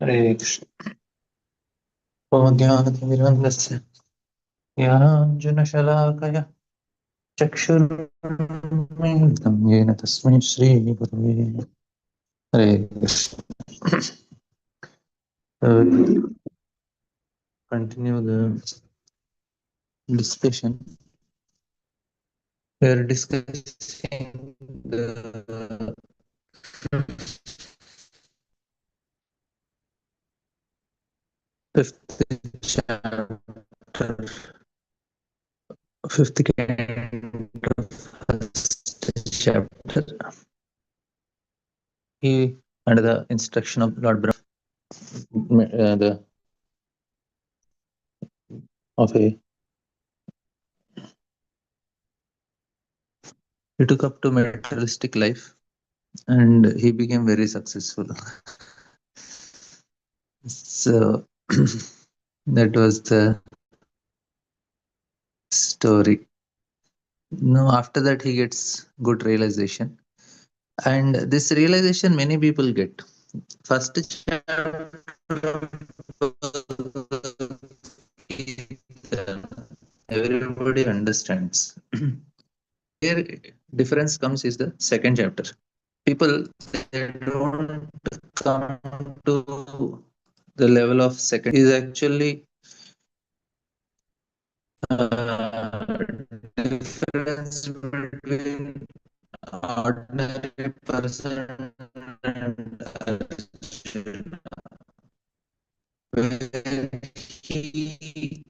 Hare Krishna. Pavadhyanathimirantasya Jnananjanashalakaya Chakshurmilitam Yena Tasmai Shri Gurave Hare Krishna. Continue the discussion. We are discussing the fifth chapter, fifth canto, first chapter. He, under the instruction of Lord Brahma, he took up to materialistic life and he became very successful. So that was the story. Now after that he gets good realization, and this realization many people get. First chapter everybody understands. Here difference comes is the second chapter. People, they don't come to the level of second is actually difference between ordinary person and Arjuna, where he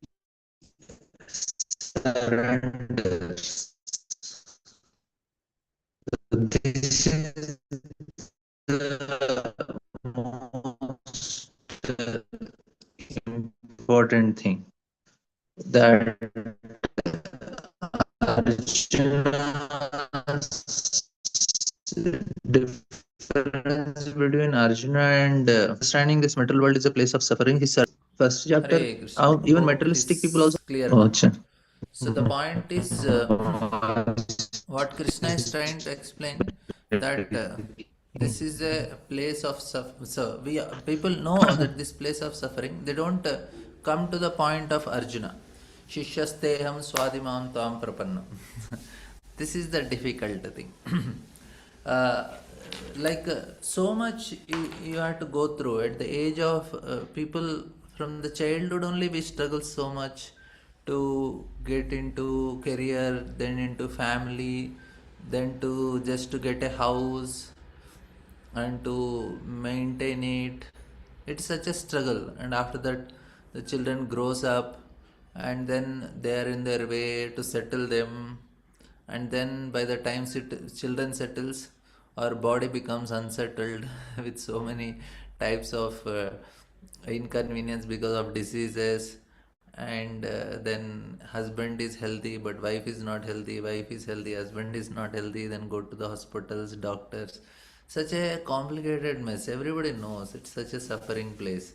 surrenders. This is the most important thing, that Arjuna's difference between Arjuna and understanding this material world is a place of suffering. His first chapter, Hare Krishna. even Hope it materialistic people is also. clear Oh, now. acha. So the point is what Krishna is trying to explain, that this is a place of suffering. So we people know that this place of suffering. They don't come to the point of Arjuna. Shishyasteham swadimam tam prapannam. This is the difficult thing. uh, so much you have to go through at the age of people from the childhood only. We struggle so much to get into career, then into family, then to just to get a house and to maintain it. It's such a struggle, and after that the children grows up, and then they are in their way to settle them, and then by the time children settles, our body becomes unsettled with so many types of inconvenience because of diseases, and then husband is healthy but wife is not healthy, wife is healthy, husband is not healthy, then go to the hospitals, doctors. Such a complicated mess. Everybody knows it's such a suffering place.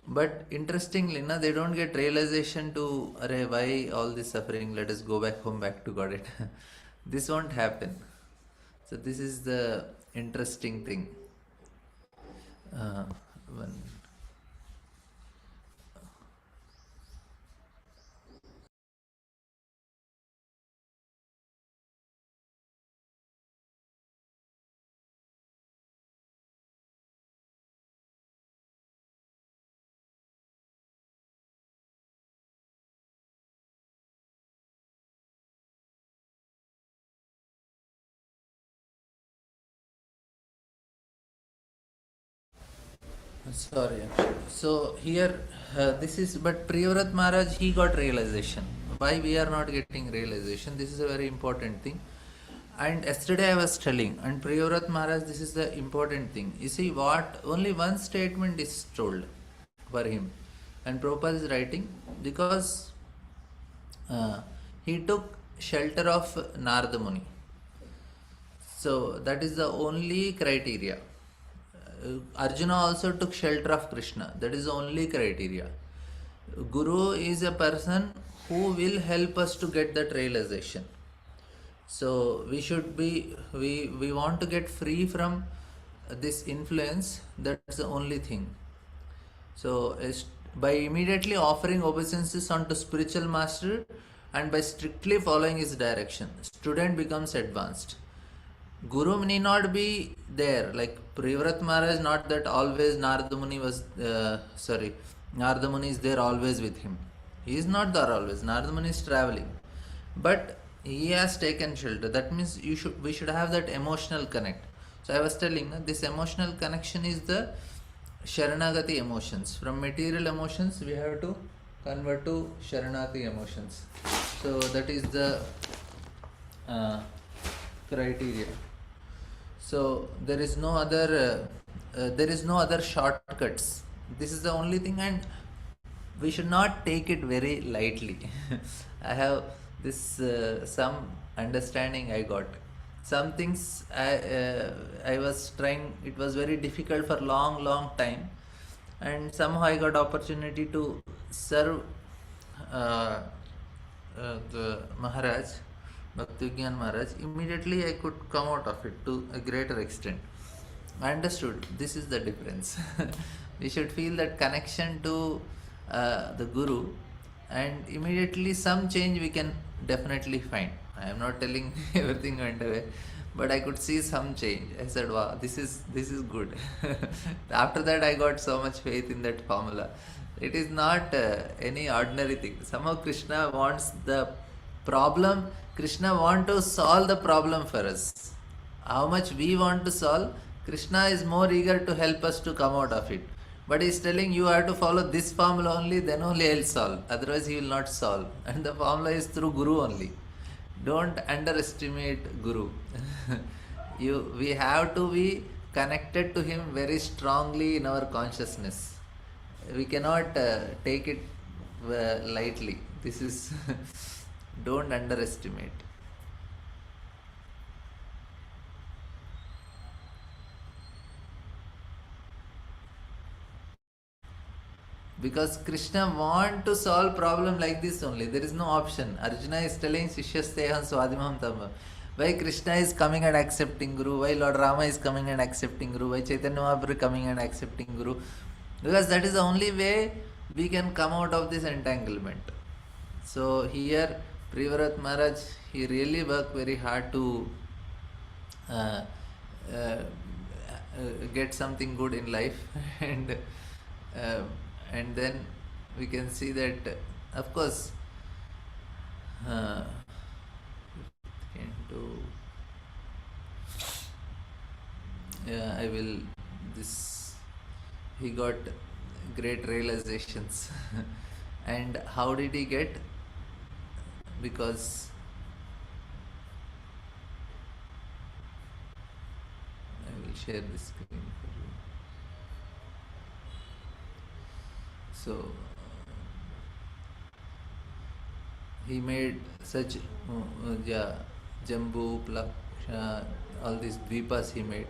But interestingly, na, they don't get realization to, Arey, why all this suffering? Let us go back home, back to God. It this won't happen. So this is the interesting thing. One. Sorry. So here, this is, but Priyavrat Maharaj, he got realization. Why we are not getting realization? This is a very important thing. And yesterday I was telling, and Priyavrat Maharaj, this is the important thing. You see, what only one statement is told for him, and Prabhupada is writing, because uh, he took shelter of Narada Muni. So that is the only criteria. Arjuna also took shelter of Krishna. That is the only criteria. Guru is a person who will help us to get that realization. So we want to get free from this influence. That's the only thing. So by immediately offering obeisances unto spiritual master and by strictly following his direction, student becomes advanced. Guru need not be there. Like Privrat Maharaj, not that always Narada Muni Narada Muni is there always with him. He is not there always. Narada Muni is traveling. But he has taken shelter. That means we should have that emotional connect. So I was telling this emotional connection is the Sharanagati emotions. From material emotions, we have to convert to Sharanagati emotions. So that is the uh, criteria. So there is no other shortcuts. This is the only thing, and we should not take it very lightly. I have this some understanding I got. Some things I was trying. It was very difficult for long time, and somehow I got opportunity to serve uh, the Maharaj, Bhakti Vigyan Maharaj. Immediately I could come out of it to a greater extent. I understood this is the difference. We should feel that connection to the Guru, and immediately some change we can definitely find. I am not telling everything went away, but I could see some change. I said, "Wow, this is good." After that, I got so much faith in that formula. It is not any ordinary thing. Somehow Krishna wants the problem. Krishna want to solve the problem for us. How much we want to solve, Krishna is more eager to help us to come out of it. But he is telling you have to follow this formula only, then only I will solve. Otherwise, he will not solve. And the formula is through Guru only. Don't underestimate Guru. We have to be connected to him very strongly in our consciousness. We cannot take it lightly. This is don't underestimate. Because Krishna want to solve problem like this only. There is no option. Arjuna is telling Shishyasteham Swadimam Tama. Why Krishna is coming and accepting Guru? Why Lord Rama is coming and accepting Guru? Why Chaitanya Mahaprabhu coming and accepting Guru? Because that is the only way we can come out of this entanglement. So here Privrat Maharaj, he really worked very hard to uh, uh, get something good in life uh, and then we can see that of course can do I will this he got great realizations and how did he get? Because I will share the screen for you. So he made such Jambu, Plaksha, all these dvipas he made.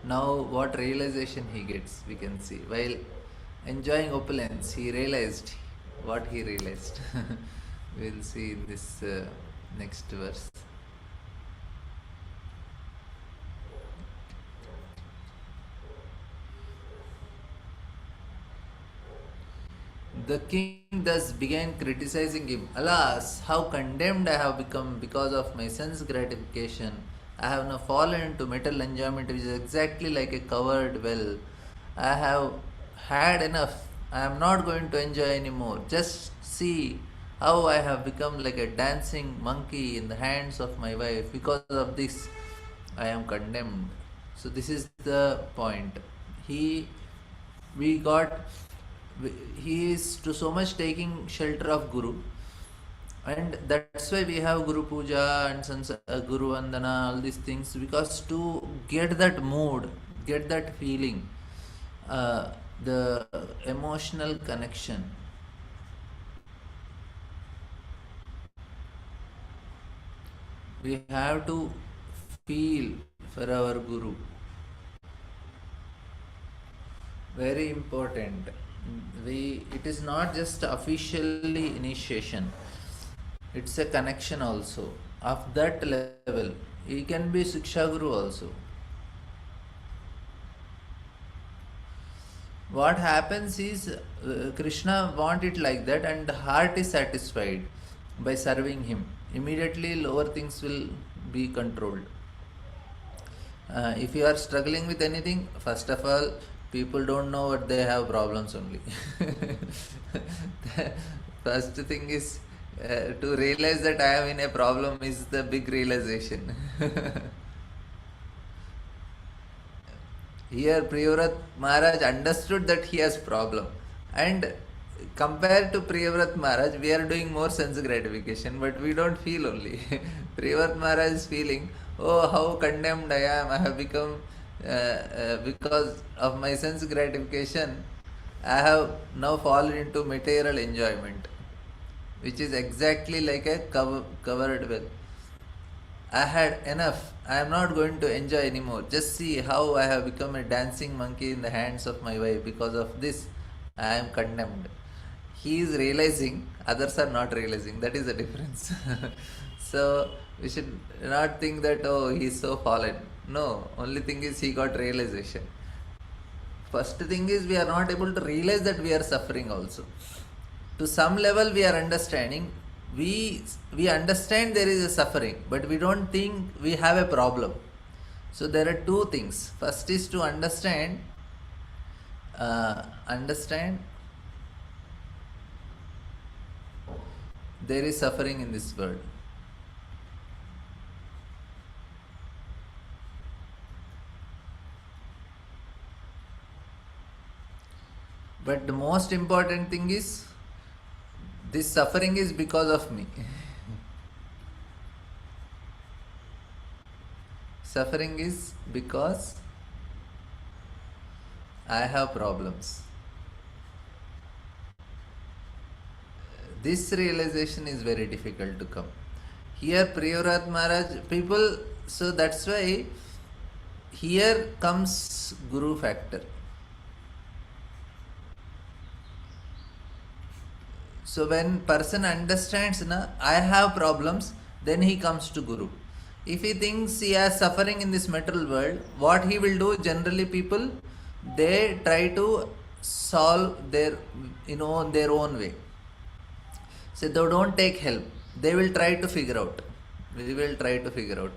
Now what realization he gets, we can see. While enjoying opulence, he realized what he realized. We'll see in this next verse. The king thus began criticizing him. Alas, how condemned I have become because of my sense gratification. I have now fallen into material enjoyment which is exactly like a covered well. I have had enough. I am not going to enjoy anymore. Just see how I have become like a dancing monkey in the hands of my wife. Because of this, I am condemned. So this is the point. He we got he is to so much taking shelter of Guru, and that's why we have Guru Puja and Guru Vandana, all these things, because to get that mood, get that feeling, the emotional connection. We have to feel for our Guru. Very important. It is not just officially initiation, it's a connection also of that level. He can be Siksha Guru also. What happens is Krishna want it like that, and the heart is satisfied by serving him. Immediately lower things will be controlled. If you are struggling with anything, first of all, people don't know what they have problems only. The first thing is to realize that I am in a problem is the big realization. Here Priyavrat Maharaj understood that he has problem, and compared to Priyavrat Maharaj, we are doing more sense gratification, but we don't feel only. Priyavrat Maharaj is feeling, oh, how condemned I am. I have become, because of my sense gratification, I have now fallen into material enjoyment, which is exactly like a covered well. I had enough. I am not going to enjoy anymore. Just see how I have become a dancing monkey in the hands of my wife. Because of this, I am condemned. He is realizing, others are not realizing. That is the difference. So, we should not think that, oh, he is so fallen. No, only thing is he got realization. First thing is we are not able to realize that we are suffering also. To some level we are understanding, we understand there is a suffering, but we don't think we have a problem. So there are two things. First is to understand there is suffering in this world. But the most important thing is, this suffering is because of me. Suffering is because I have problems. This realization is very difficult to come. Here Priyavrat Maharaj, people, so that's why here comes Guru factor. So when person understands, I have problems, then he comes to Guru. If he thinks he has suffering in this material world, what he will do, generally people, they try to solve their own way. So they don't take help. They will try to figure out. We will try to figure out.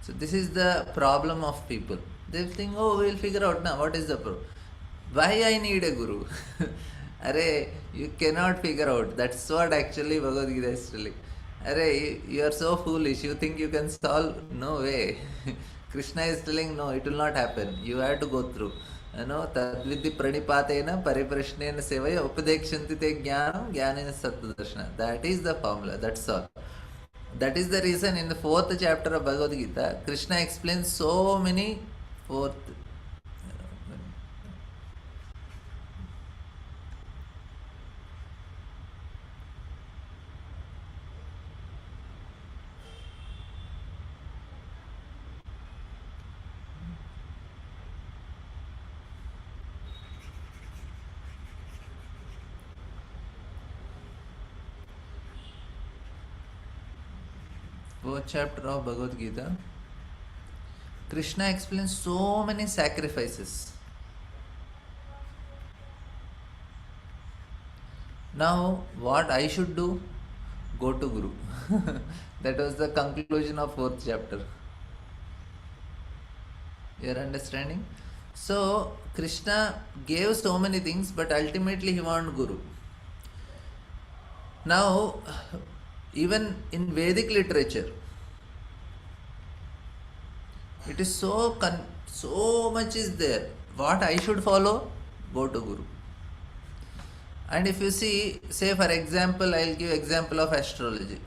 So this is the problem of people. They think, oh, we'll figure out now what is the problem. Why I need a guru? Arey, you cannot figure out. That's what actually Bhagavad Gita is telling. Arey, you are so foolish. You think you can solve? No way. Krishna is telling, no, it will not happen. You have to go through. Tadvidhi pranipatena pariprashnena sevaya upadekshanti te jnanam jnanena sattvadarshana. That is the formula. That's all. That is the reason in the 4th chapter of Bhagavad Gita, Krishna explains so many fourth. Fourth chapter of Bhagavad Gita, Krishna explains so many sacrifices. Now, what I should do? Go to Guru. That was the conclusion of 4th chapter. You are understanding? So, Krishna gave so many things, but ultimately he wanted Guru. Now, even in Vedic literature, it is so much is there. What I should follow? Go to Guru. And if you see, say for example, I'll give example of astrology.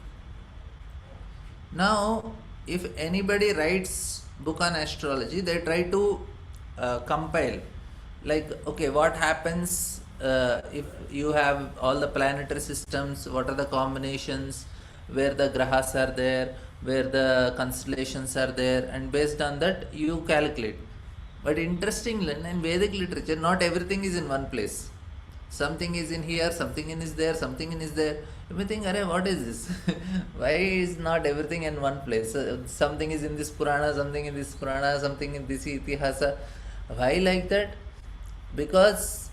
Now, if anybody writes book on astrology, they try to compile, like, okay, what happens if you have all the planetary systems, what are the combinations, where the grahas are there, where the constellations are there, and based on that you calculate. But interestingly, in Vedic literature, not everything is in one place. Something is in here, something in is there, something in is there. You may think, Arey, what is this? Why is not everything in one place? Something is in this Purana, something in this Purana, something in this Itihasa. Why like that? Because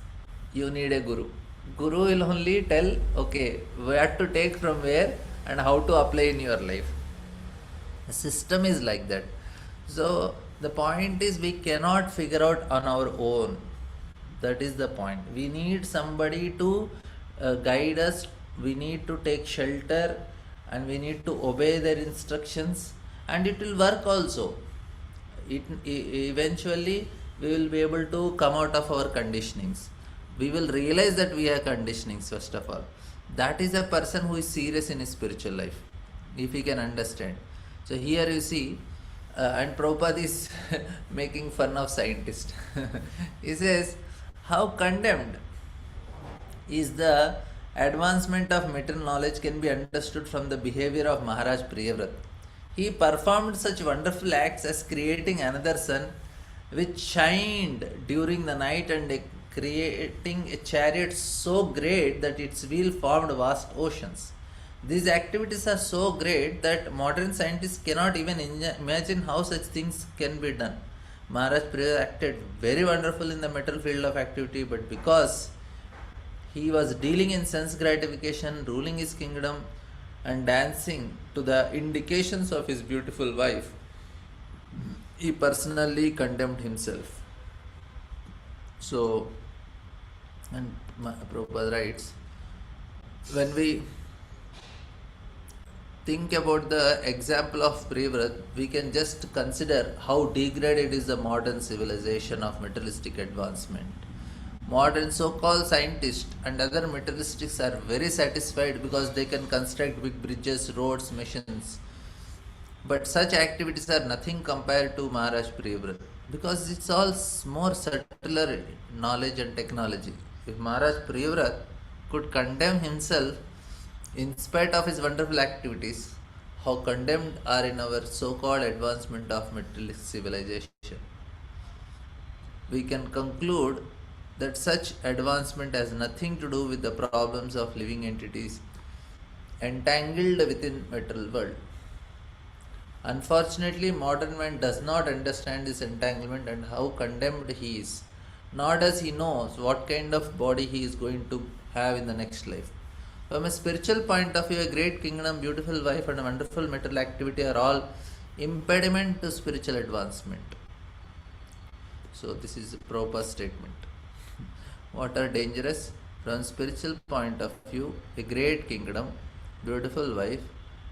you need a guru. Guru will only tell, okay, where to take from where and how to apply in your life. The system is like that. So the point is, we cannot figure out on our own. That is the point. We need somebody to guide us. We need to take shelter, and we need to obey their instructions, and it will work also. Eventually we will be able to come out of our conditionings. We will realize that we are conditionings. First of all, that is a person who is serious in his spiritual life, if he can understand. So here you see, and Prabhupada is making fun of scientists. He says, how condemned is the advancement of material knowledge can be understood from the behavior of Maharaj Priyavrat. He performed such wonderful acts as creating another sun which shined during the night, and creating a chariot so great that its wheel formed vast oceans. These activities are so great that modern scientists cannot even imagine how such things can be done. Maharaj Priyavrat acted very wonderful in the material field of activity, but because he was dealing in sense gratification, ruling his kingdom, and dancing to the indications of his beautiful wife, he personally condemned himself. So, and Prabhupada writes, when we think about the example of Priyavrat, we can just consider how degraded is the modern civilization of materialistic advancement. Modern so-called scientists and other materialists are very satisfied because they can construct big bridges, roads, machines. But such activities are nothing compared to Maharaj Priyavrat, because it's all more subtler knowledge and technology. If Maharaj Priyavrat could condemn himself in spite of his wonderful activities, how condemned are in our so-called advancement of materialist civilization. We can conclude that such advancement has nothing to do with the problems of living entities entangled within material world. Unfortunately, modern man does not understand this entanglement and how condemned he is, nor does he know what kind of body he is going to have in the next life. From a spiritual point of view, a great kingdom, beautiful wife, and a wonderful material activity are all impediment to spiritual advancement. So this is a proper statement. What are dangerous? From spiritual point of view, a great kingdom, beautiful wife,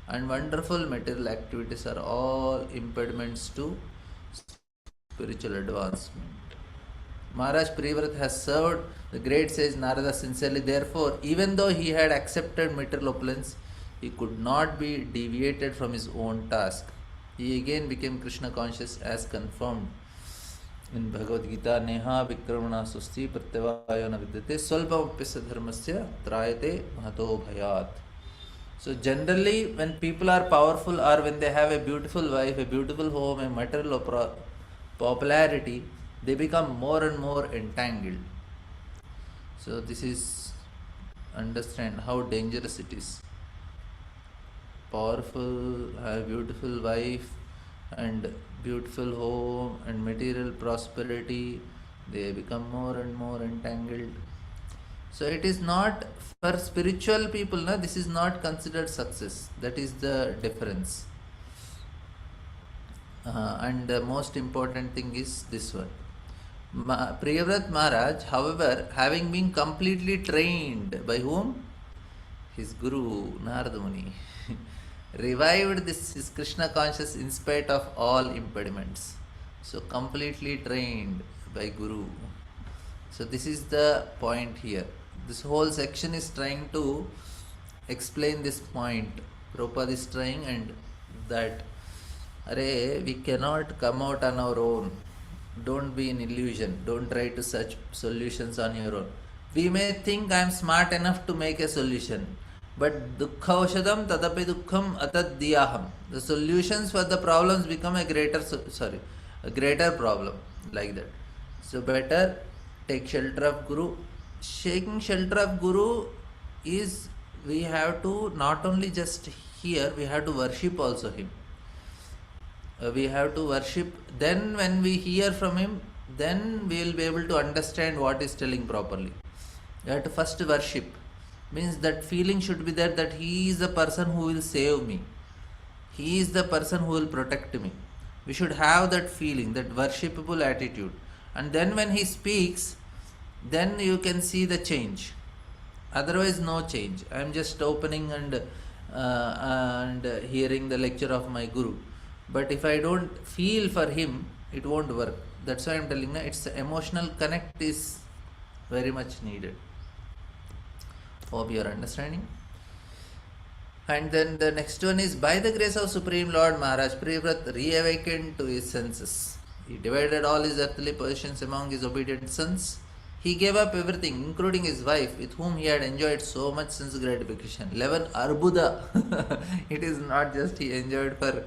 and wonderful material activities are all impediments to spiritual advancement. Maharaj Priyavrat has served the great sage Narada sincerely. Therefore, even though he had accepted material opulence, he could not be deviated from his own task. He again became Krishna conscious as confirmed in Bhagavad Gita. Neha vikramana susti pratyavayana vidyate swalpamapyasya dharmasya trayate mahato bhayat. So generally, when people are powerful, or when they have a beautiful wife, a beautiful home, a material popularity, they become more and more entangled. So this is, understand how dangerous it is. Powerful, have a beautiful wife and beautiful home and material prosperity, they become more and more entangled. So it is not for spiritual people, no, this is not considered success. That is the difference. And the most important thing is this one. Priyavrat Maharaj, however, having been completely trained by whom? His guru, Narada Muni, revived this his Krishna conscious in spite of all impediments. So completely trained by guru. So this is the point here. This whole section is trying to explain this point. Prabhupada is trying, and that we cannot come out on our own. Don't be in illusion. Don't try to search solutions on your own. We may think I am smart enough to make a solution, but dukkha tadapi dukkham atadiyaham. The solutions for the problems become a greater problem, like that. So better take shelter of Guru, shaking shelter of Guru is, we have to not only just hear, we have to worship also him. We have to worship. Then when we hear from him, then we will be able to understand what is telling properly. You have to first worship. Means that feeling should be there that he is the person who will save me. He is the person who will protect me. We should have that feeling, that worshipable attitude. And then when he speaks, then you can see the change. Otherwise, no change. I am just opening and hearing the lecture of my guru. But if I don't feel for him, it won't work. That's why I'm telling you, it's emotional connect is very much needed. Hope you are understanding. And then the next one is, by the grace of Supreme Lord, Maharaj Privrat reawakened to his senses. He divided all his earthly possessions among his obedient sons. He gave up everything, including his wife, with whom he had enjoyed so much sense gratification. 11 Arbuda. It is not just he enjoyed, for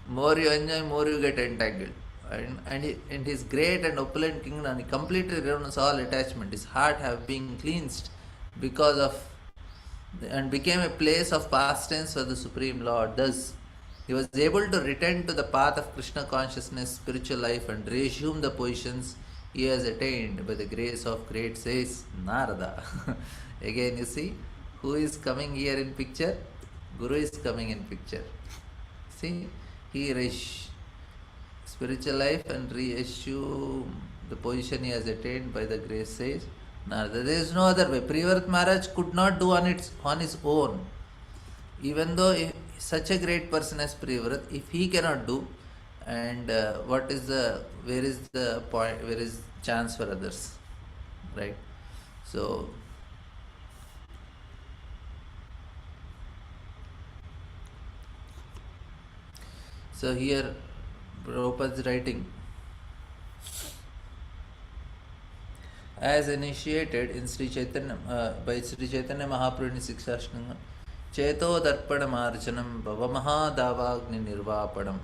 more you enjoy, more you get entangled. And in his great and opulent kingdom, he completely renounced all attachment. His heart have been cleansed because of, and became a place of pastimes for the Supreme Lord. Thus, he was able to return to the path of Krishna consciousness, spiritual life, and resume the positions he has attained by the grace of great sages Narada. Again, you see, who is coming here in picture? Guru is coming in picture. See, he spiritual life and reassume the position he has attained by the grace says Narada. There is no other way. Privrat Maharaj could not do on his own. Even though such a great person as Privrat, if he cannot do, and where is the point, where is chance for others, right? So here Prabhupada is writing, as initiated in Sri Chaitanya by Sri Chaitanya Mahaprabhu in Sikshashtanga, Cheto Darpanam Archanam Bhavamaha Davagni Nirvapanam.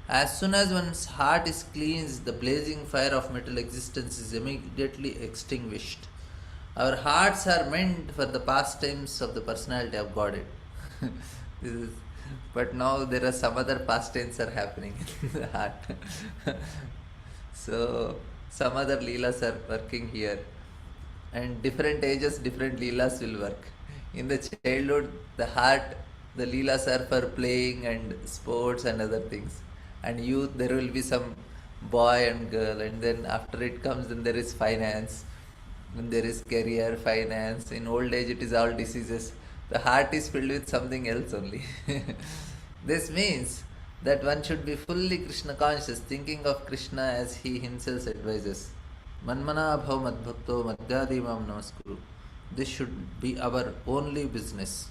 As soon as one's heart is cleansed, the blazing fire of material existence is immediately extinguished. Our hearts are meant for the pastimes of the personality of Godhead. But now there are some other pastimes are happening in the heart. So some other leelas are working here, and different ages, different leelas will work. In the childhood, the heart, the leelas are for playing and sports and other things. And youth, there will be some boy and girl, and then after it comes, then there is finance, then there is career, finance. In old age, it is all diseases. The heart is filled with something else only. This means that one should be fully Krishna conscious, thinking of Krishna as he himself advises. Manmana bhav madbhakto madhyadi mam namaskuru. This should be our only business.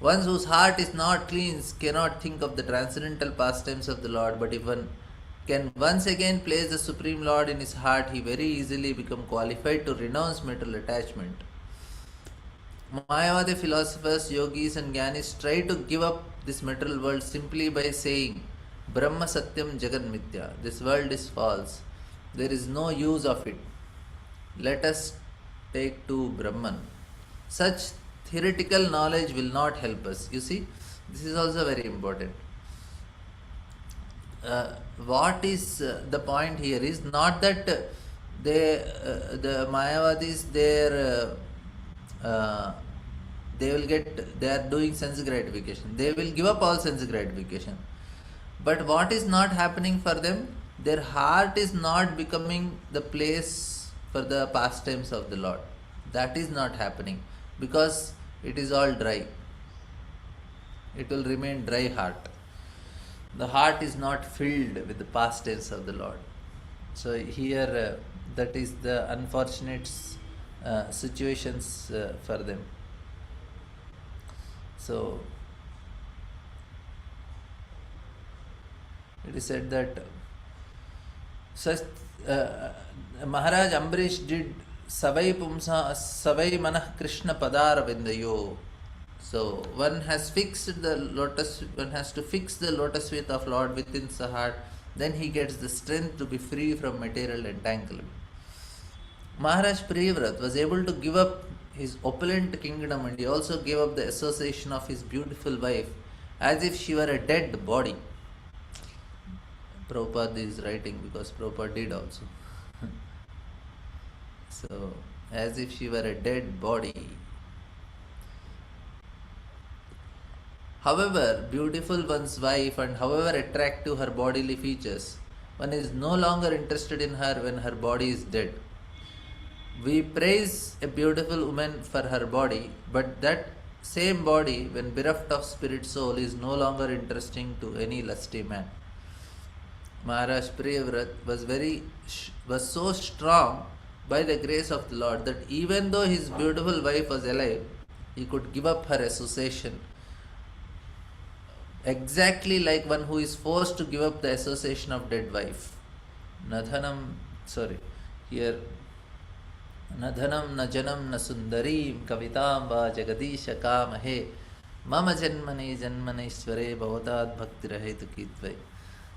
One whose heart is not clean cannot think of the transcendental pastimes of the Lord, but if one can once again place the Supreme Lord in his heart, he very easily become qualified to renounce material attachment. Mayavadi philosophers, yogis and jnanis try to give up this material world simply by saying, Brahma Satyam Jagan Mithya. This world is false. There is no use of it. Let us take to Brahman. Such theoretical knowledge will not help us. You see, this is also very important. What is the point here is not that the Mayavadis, they are doing sense gratification. They will give up all sense gratification. But what is not happening for them? Their heart is not becoming the place for the pastimes of the Lord. That is not happening because it is all dry. It will remain dry heart. The heart is not filled with the pastimes of the Lord. So here that is the unfortunate situations for them. So it is said that such Maharaj Ambarish did Savai Pumsa Savai Manah Krishna Padar Vindayo. So one has to fix the lotus feet of Lord within the heart, then he gets the strength to be free from material entanglement. Maharaj Priyavrat was able to give up his opulent kingdom, and he also gave up the association of his beautiful wife as if she were a dead body. Prabhupada is writing because Prabhupada did also. So, as if she were a dead body. However beautiful one's wife and however attractive her bodily features, one is no longer interested in her when her body is dead. We praise a beautiful woman for her body, but that same body, when bereft of spirit soul, is no longer interesting to any lusty man. Maharaj Priyavrat was so strong by the grace of the Lord that even though his beautiful wife was alive, he could give up her association. Exactly like one who is forced to give up the association of dead wife. Here Nadhanam na janam na sundarim kavitam va jagadisha kamahe mama janmane janmaneshware bhavatad bhakti rahetu kitvai.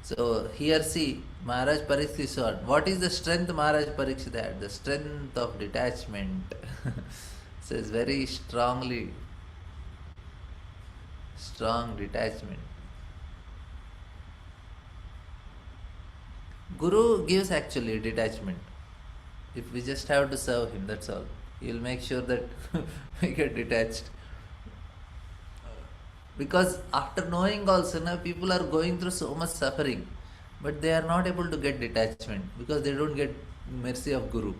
So here see, Maharaj Parikshit said, what is the strength Maharaj Parikshit had? The strength of detachment. So it's very strong detachment. Guru gives actually detachment. If we just have to serve him, that's all. He will make sure that we get detached. Because after knowing also, people are going through so much suffering, but they are not able to get detachment because they don't get mercy of Guru.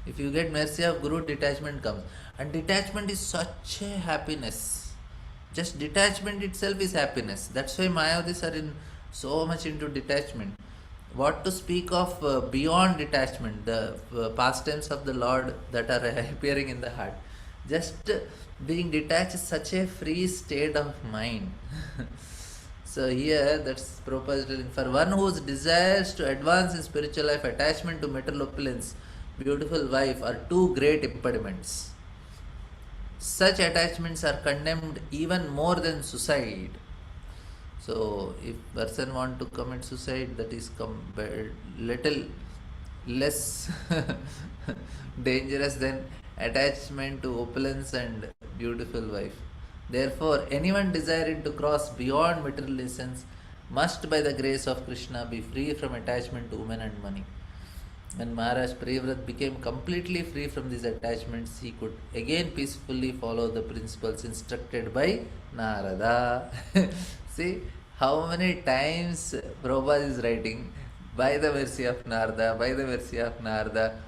If you get mercy of Guru, detachment comes. And detachment is such a happiness. Just detachment itself is happiness. That's why Mayavadis are so much into detachment. What to speak of beyond detachment, the pastimes of the Lord that are appearing in the heart. Just being detached is such a free state of mind. So here, that's proposed for one who desires to advance in spiritual life, attachment to material opulence, beautiful wife are two great impediments. Such attachments are condemned even more than suicide. So if person want to commit suicide, that is little less dangerous than attachment to opulence and beautiful wife. Therefore, anyone desiring to cross beyond material essence must, by the grace of Krishna, be free from attachment to women and money. When Maharaj Priyavrat became completely free from these attachments, he could again peacefully follow the principles instructed by Narada. See how many times Prabhupada is writing, by the mercy of Narada, by the mercy of Narada.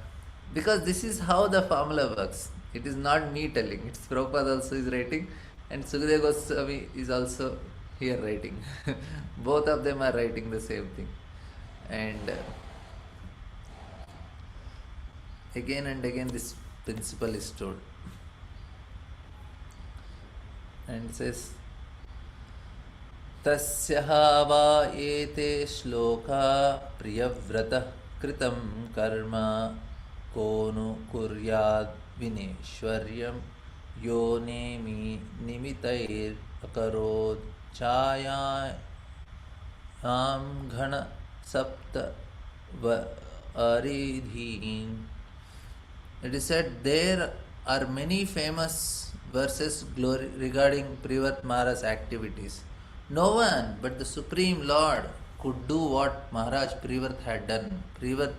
Because this is how the formula works. It is not me telling, it's Prabhupada also is writing, and Sukadeva Goswami is also here writing. Both of them are writing the same thing. And again and again this principle is told. And it says, Tasyaha va ete shloka priyavrata kritam karma konu kuryad vineshwaryam yo nemi nimitair akarod chayayam ghana sapta aridhin. It is said there are many famous verses regarding Priyavrat Maharaj's activities. No one but the Supreme Lord could do what Maharaj Priyavrat had done. Priyavrat,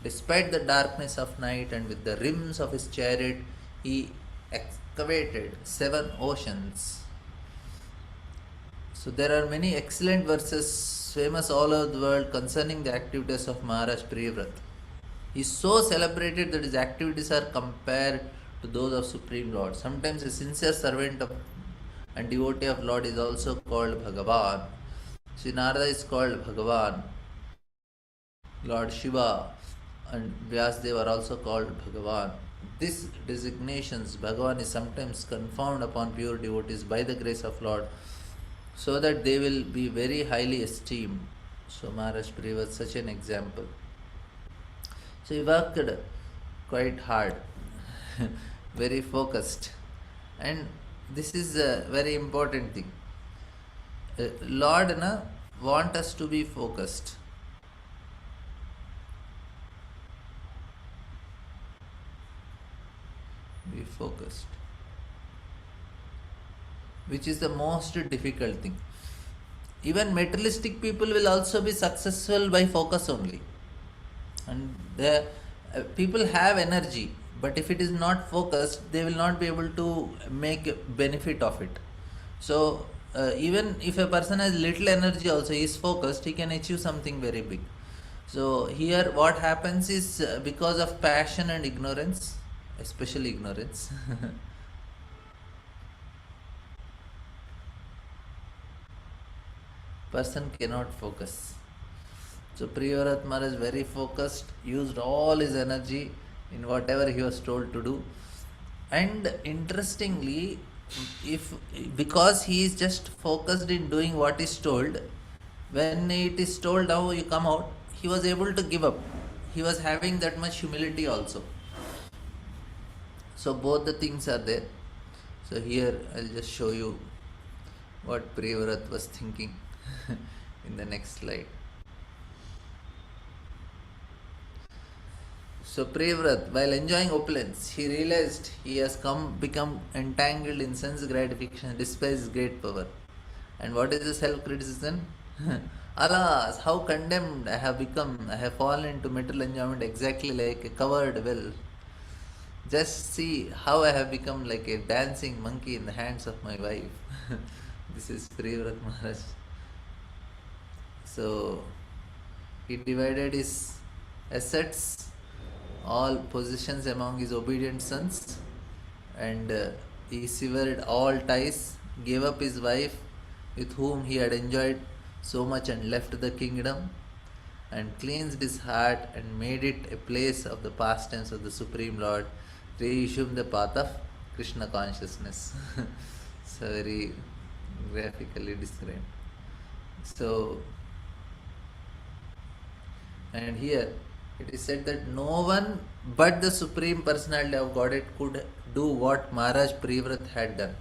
despite the darkness of night and with the rims of his chariot, he excavated 7 oceans. So there are many excellent verses famous all over the world concerning the activities of Maharaj Priyavrat. He is so celebrated that his activities are compared to those of Supreme Lord. Sometimes a sincere servant and devotee of Lord is also called Bhagavan. Sri Narada is called Bhagavan. Lord Shiva and Vyasdev are also called Bhagavan. These designations, Bhagavan is sometimes confounded upon pure devotees by the grace of Lord, so that they will be very highly esteemed. So Maharaj Priya was such an example. So he worked quite hard, very focused. And this is a very important thing. Lord want us to be focused. Be focused, which is the most difficult thing. Even materialistic people will also be successful by focus only. And the people have energy, but if it is not focused, they will not be able to make benefit of it. So even if a person has little energy also, he is focused, he can achieve something very big. So here what happens is because of passion and ignorance, especially ignorance. Person cannot focus. So Priyavrat Maharaj very focused, used all his energy in whatever he was told to do. And interestingly, if because he is just focused in doing what is told, when it is told now you come out, he was able to give up. He was having that much humility also. So both the things are there. So here I'll just show you what Priyavrat was thinking in the next slide. So Priyavrat, while enjoying opulence, he realized he has become entangled in sense gratification, despised great power. And what is the self-criticism? Alas, how condemned I have become! I have fallen into material enjoyment exactly like a covered well. Just see how I have become like a dancing monkey in the hands of my wife. This is Priyavrat Maharaj. So he divided his assets, all possessions among his obedient sons, and he severed all ties, gave up his wife with whom he had enjoyed so much and left the kingdom, and cleansed his heart and made it a place of the pastimes of the Supreme Lord, reassumed the path of Krishna consciousness. So very graphically described. So, and here it is said that no one but the Supreme Personality of Godhead could do what Maharaj Priyavrat had done.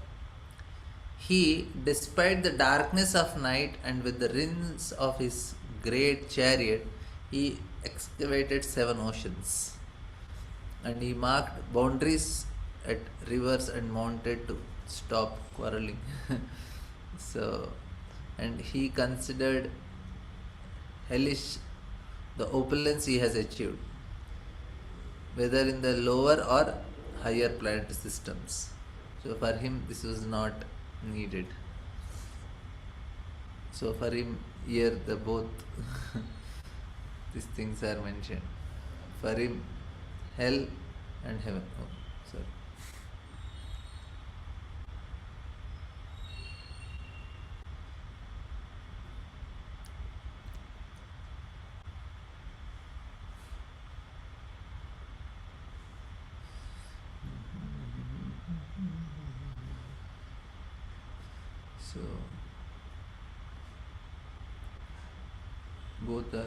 He, despite the darkness of night and with the winds of his great chariot, he excavated 7 oceans. And he marked boundaries at rivers and mounted to stop quarreling. So, and he considered hellish the opulence he has achieved, whether in the lower or higher planetary systems. So for him this was not needed. So for him here the both these things are mentioned. For him hell and heaven. Oh, sorry. So both are,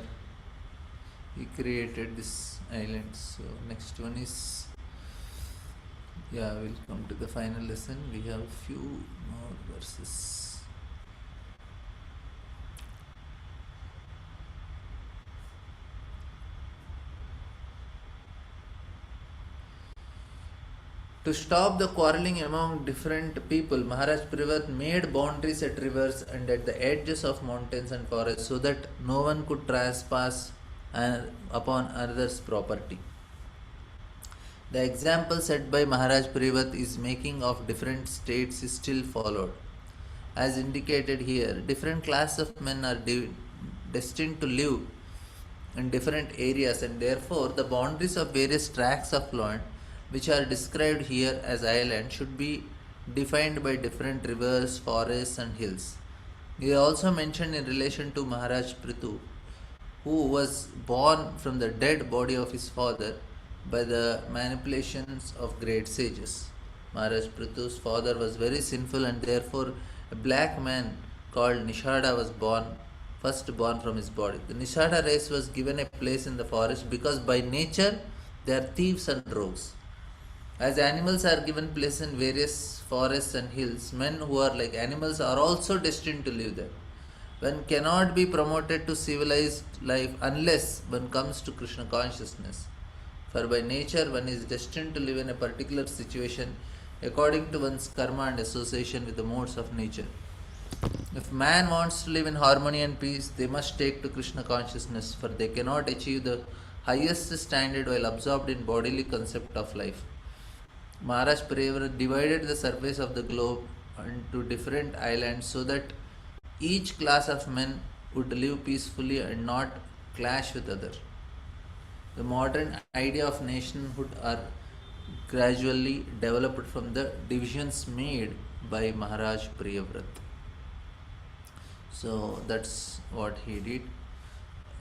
he created this island. So next one is, yeah, we'll come to the final lesson. We have few more verses. To stop the quarreling among different people, Maharaj Priyavrat made boundaries at rivers and at the edges of mountains and forests so that no one could trespass upon another's property. The example set by Maharaj Priyavrat is making of different states is still followed. As indicated here, different classes of men are destined to live in different areas, and therefore the boundaries of various tracts of land which are described here as islands should be defined by different rivers, forests and hills. He also mentioned in relation to Maharaj Prithu, who was born from the dead body of his father by the manipulations of great sages. Maharaj Prithu's father was very sinful, and therefore a black man called Nishada was first born from his body. The Nishada race was given a place in the forest because by nature they are thieves and rogues. As animals are given place in various forests and hills, men who are like animals are also destined to live there. One cannot be promoted to civilized life unless one comes to Krishna consciousness. For by nature one is destined to live in a particular situation according to one's karma and association with the modes of nature. If man wants to live in harmony and peace, they must take to Krishna consciousness, for they cannot achieve the highest standard while absorbed in bodily concept of life. Maharaj Prevra divided the surface of the globe into different islands so that each class of men would live peacefully and not clash with other. The modern idea of nationhood are gradually developed from the divisions made by Maharaj Priyavrat. So that's what he did.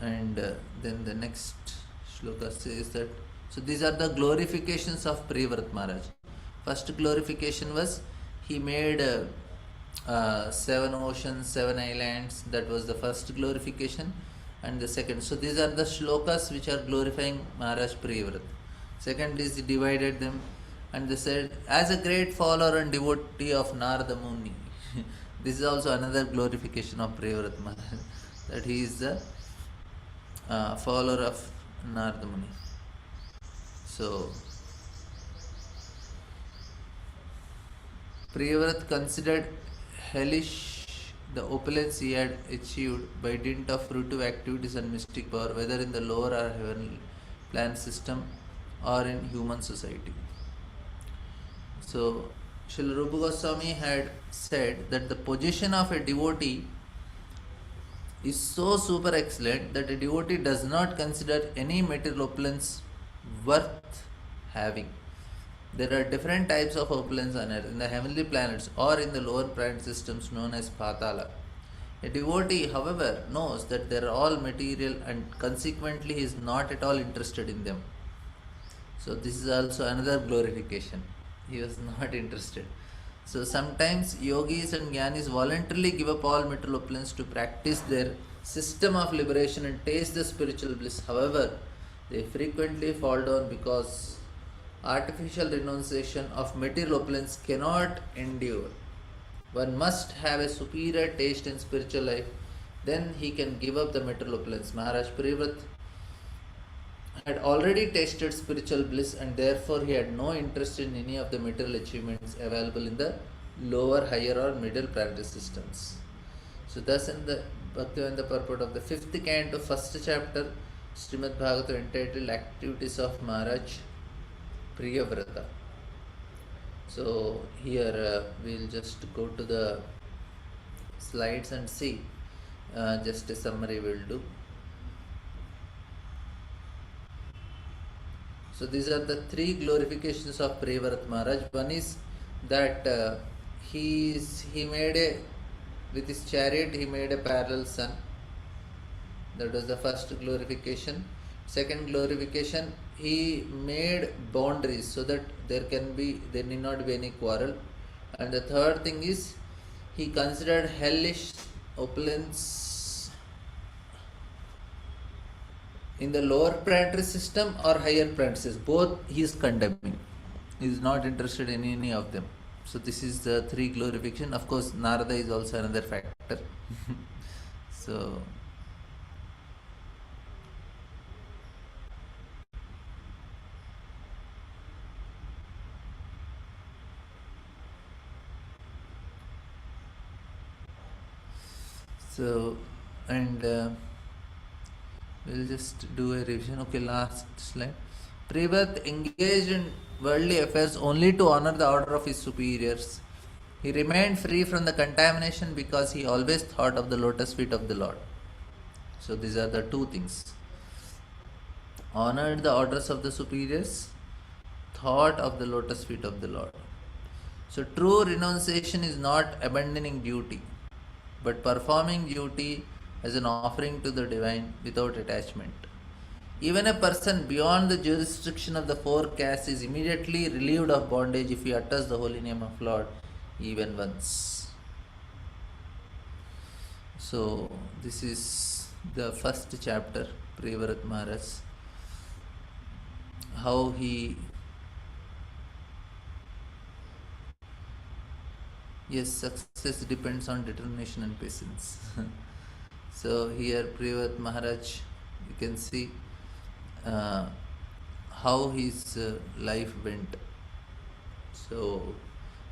And then the next shloka says that, so these are the glorifications of Priyavrat Maharaj. First glorification was he made 7 oceans, 7 islands. That was the first glorification. And the second, so these are the shlokas which are glorifying Maharaj Priyavrat. Second is he divided them, and they said, as a great follower and devotee of Narada Muni. This is also another glorification of Priyavrat Maharaj, that he is the follower of Narada Muni. So Priyavrat considered hellish the opulence he had achieved by dint of fruitive activities and mystic power, whether in the lower or heavenly plant system or in human society. So Srila Rupa Goswami had said that the position of a devotee is so super excellent that a devotee does not consider any material opulence worth having. There are different types of opulence on earth, in the heavenly planets or in the lower planet systems known as Patala. A devotee, however, knows that they are all material and consequently he is not at all interested in them. So this is also another glorification. He was not interested. So sometimes yogis and jnanis voluntarily give up all material opulence to practice their system of liberation and taste the spiritual bliss. However, they frequently fall down because artificial renunciation of material opulence cannot endure. One must have a superior taste in spiritual life, then he can give up the material opulence. Maharaj Priyavrat had already tasted spiritual bliss and therefore he had no interest in any of the material achievements available in the lower, higher or middle planetary systems. So thus in the Bhaktivedanta purport of the 5th canto, 1st chapter, Srimad Bhagavatam entitled Activities of Maharaj Priyavrata. So here we'll just go to the slides and see, just a summary we'll do. So these are the 3 glorifications of Priyavrata Maharaj. One is that he made with his chariot he made a parallel sun. That was the first glorification. Second glorification, he made boundaries so that there need not be any quarrel. And the third thing is he considered hellish opulence in the lower planetary system or higher planetary system. Both he is condemning. He is not interested in any of them. So this is the 3 glorification. Of course, Narada is also another factor. So and we'll just do a revision. Okay, last slide. Privat engaged in worldly affairs only to honor the order of his superiors. He remained free from the contamination because he always thought of the lotus feet of the Lord. So these are the 2 things. Honored the orders of the superiors, thought of the lotus feet of the Lord. So true renunciation is not abandoning duty, but performing duty as an offering to the divine without attachment. Even a person beyond the jurisdiction of the 4 castes is immediately relieved of bondage if he utters the holy name of Lord even once. So this is the first chapter, Priyavrata Maharaj, how he success depends on determination and patience. So here Priyavrata Maharaj, you can see how his life went. So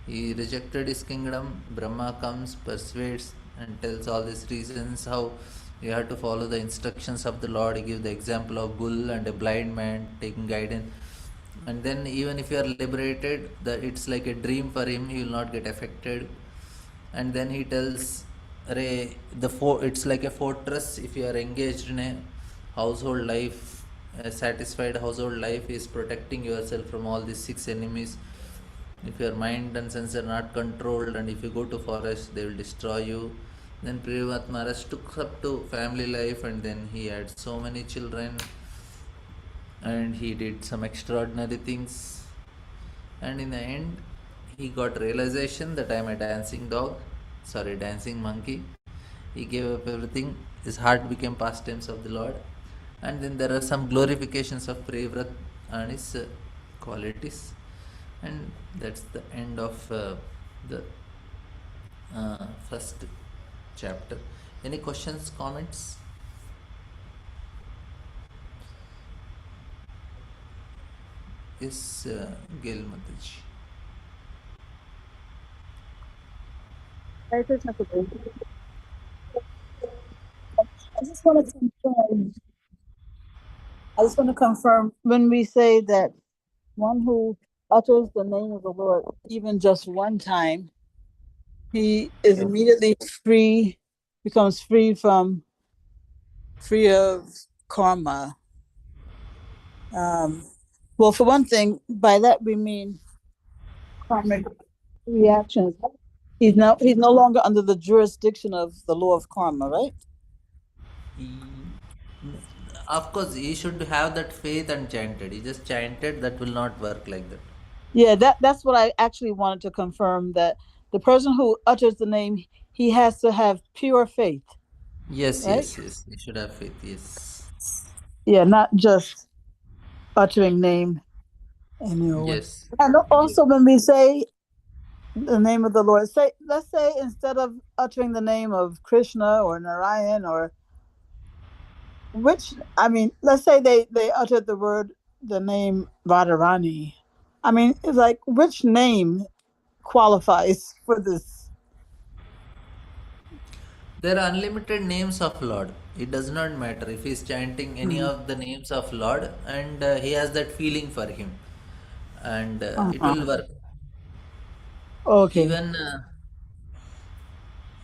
he rejected his kingdom. Brahma comes, persuades, and tells all these reasons how you have to follow the instructions of the Lord. He gives the example of bull and a blind man taking guidance. And then even if you are liberated, that it's like a dream for him. He will not get affected. And then he tells, "Arey, it's like a fortress. If you are engaged in a household life, a satisfied household life is protecting yourself from all these six enemies. If your mind and sense are not controlled, and if you go to forest, they will destroy you." Then Priyavat Maharaj took up to family life, and then he had so many children, and he did some extraordinary things. And in the end, he got realization that I am a dancing dog, sorry, dancing monkey. He gave up everything. His heart became pastimes of the Lord. And then there are some glorifications of Prevrat and his qualities. And that's the end of the first chapter. Any questions, comments? Yes, Gail Mataji. Hare Krishna Prabhu. I just want to confirm. I just want to confirm when we say that one who utters the name of the Lord even just one time, he is immediately free, becomes free of karma. Well, for one thing, by that we mean karmic reactions. He's no longer under the jurisdiction of the law of karma, right? Of course, he should have that faith and chanted. He just chanted, that will not work like that. Yeah, that's what I actually wanted to confirm, that the person who utters the name, he has to have pure faith. Yes, right? yes. He should have faith, yes. Yeah, not just uttering name anyway. Yes. And also when we say the name of the Lord, let's say instead of uttering the name of Krishna or Narayan or let's say they uttered the name Radharani. I mean, it's like, which name qualifies for this? There are unlimited names of Lord. It does not matter if he is chanting any of the names of Lord, and he has that feeling for him, and it will work. Okay. Even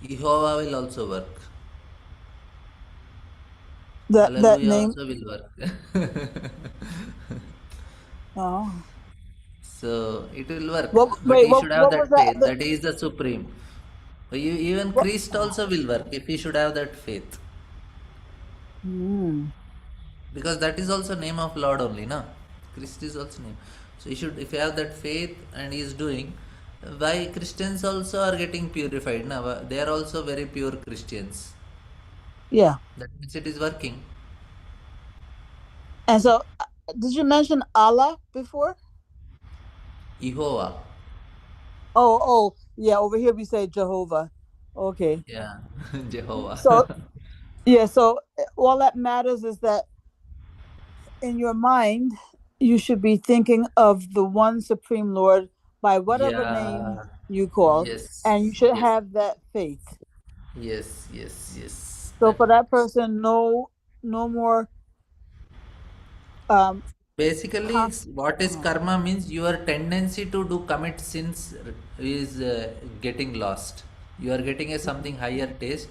Jehovah will also work. That Hallelujah name. also will work. Oh. So it will work, but Wait, he should have what was that that? faith that he is the supreme. Even What? Christ also will work if he should have that faith, Hmm. because that is also name of Lord only, na. Christ is also name. So he should, if you have that faith and he is doing, why Christians also are getting purified, na? They are also very pure Christians. Yeah. That means it is working. And so, did you mention Allah before? Jehovah, Yeah. Over here we say Jehovah. Okay. yeah, Jehovah. So yeah. So all that matters is that in your mind, you should be thinking of the one Supreme Lord by whatever name Yeah. you call, and you Yes. should Yes. have that faith. Yes. Yes. Yes. So for that person, no more um Basically, con- what is karma means your tendency to do commit sins is getting lost. You are getting a something higher taste.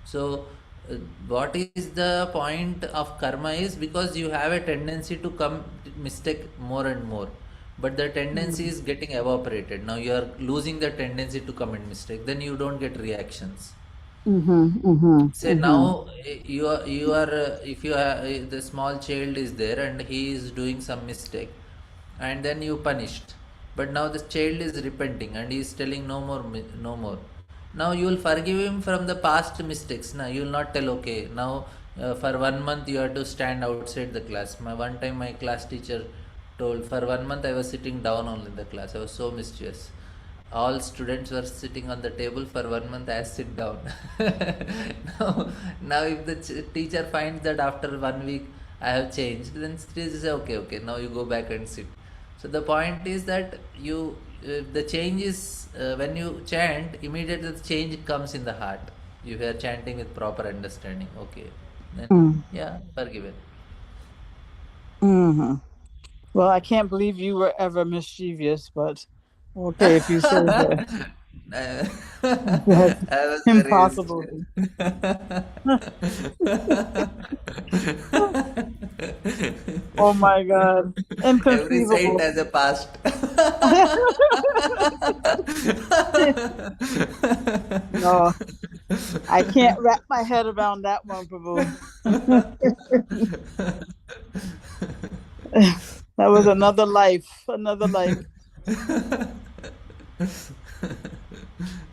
So, uh, what is the point of karma is because you have a tendency to come mistake more and more, but the tendency is getting evaporated. Now you are losing the tendency to commit mistake. Then you don't get reactions. Say now if you are the small child is there and he is doing some mistake, and then you punished, but now the child is repenting and he is telling no more, no more. Now you will forgive him from the past mistakes. Now you will not tell, okay, now for 1 month you have to stand outside the class. One time my class teacher told, for 1 month I was sitting down only in the class. I was so mischievous. All students were sitting on the table. For 1 month I sit down. now, now if the teacher finds that after 1 week I have changed. Then Sri say, okay, okay, now you go back and sit. So the point is that the change is when you chant, immediately the change comes in the heart. You are chanting with proper understanding. Okay, then Mm. yeah, forgiven. Hmm. Well, I can't believe you were ever mischievous, but okay, if you say that, I that's I was very impossible. used. Oh my God, Every saint inconceivable. has a past. No, I can't wrap my head around that one, Prabhu. That was another life, another life.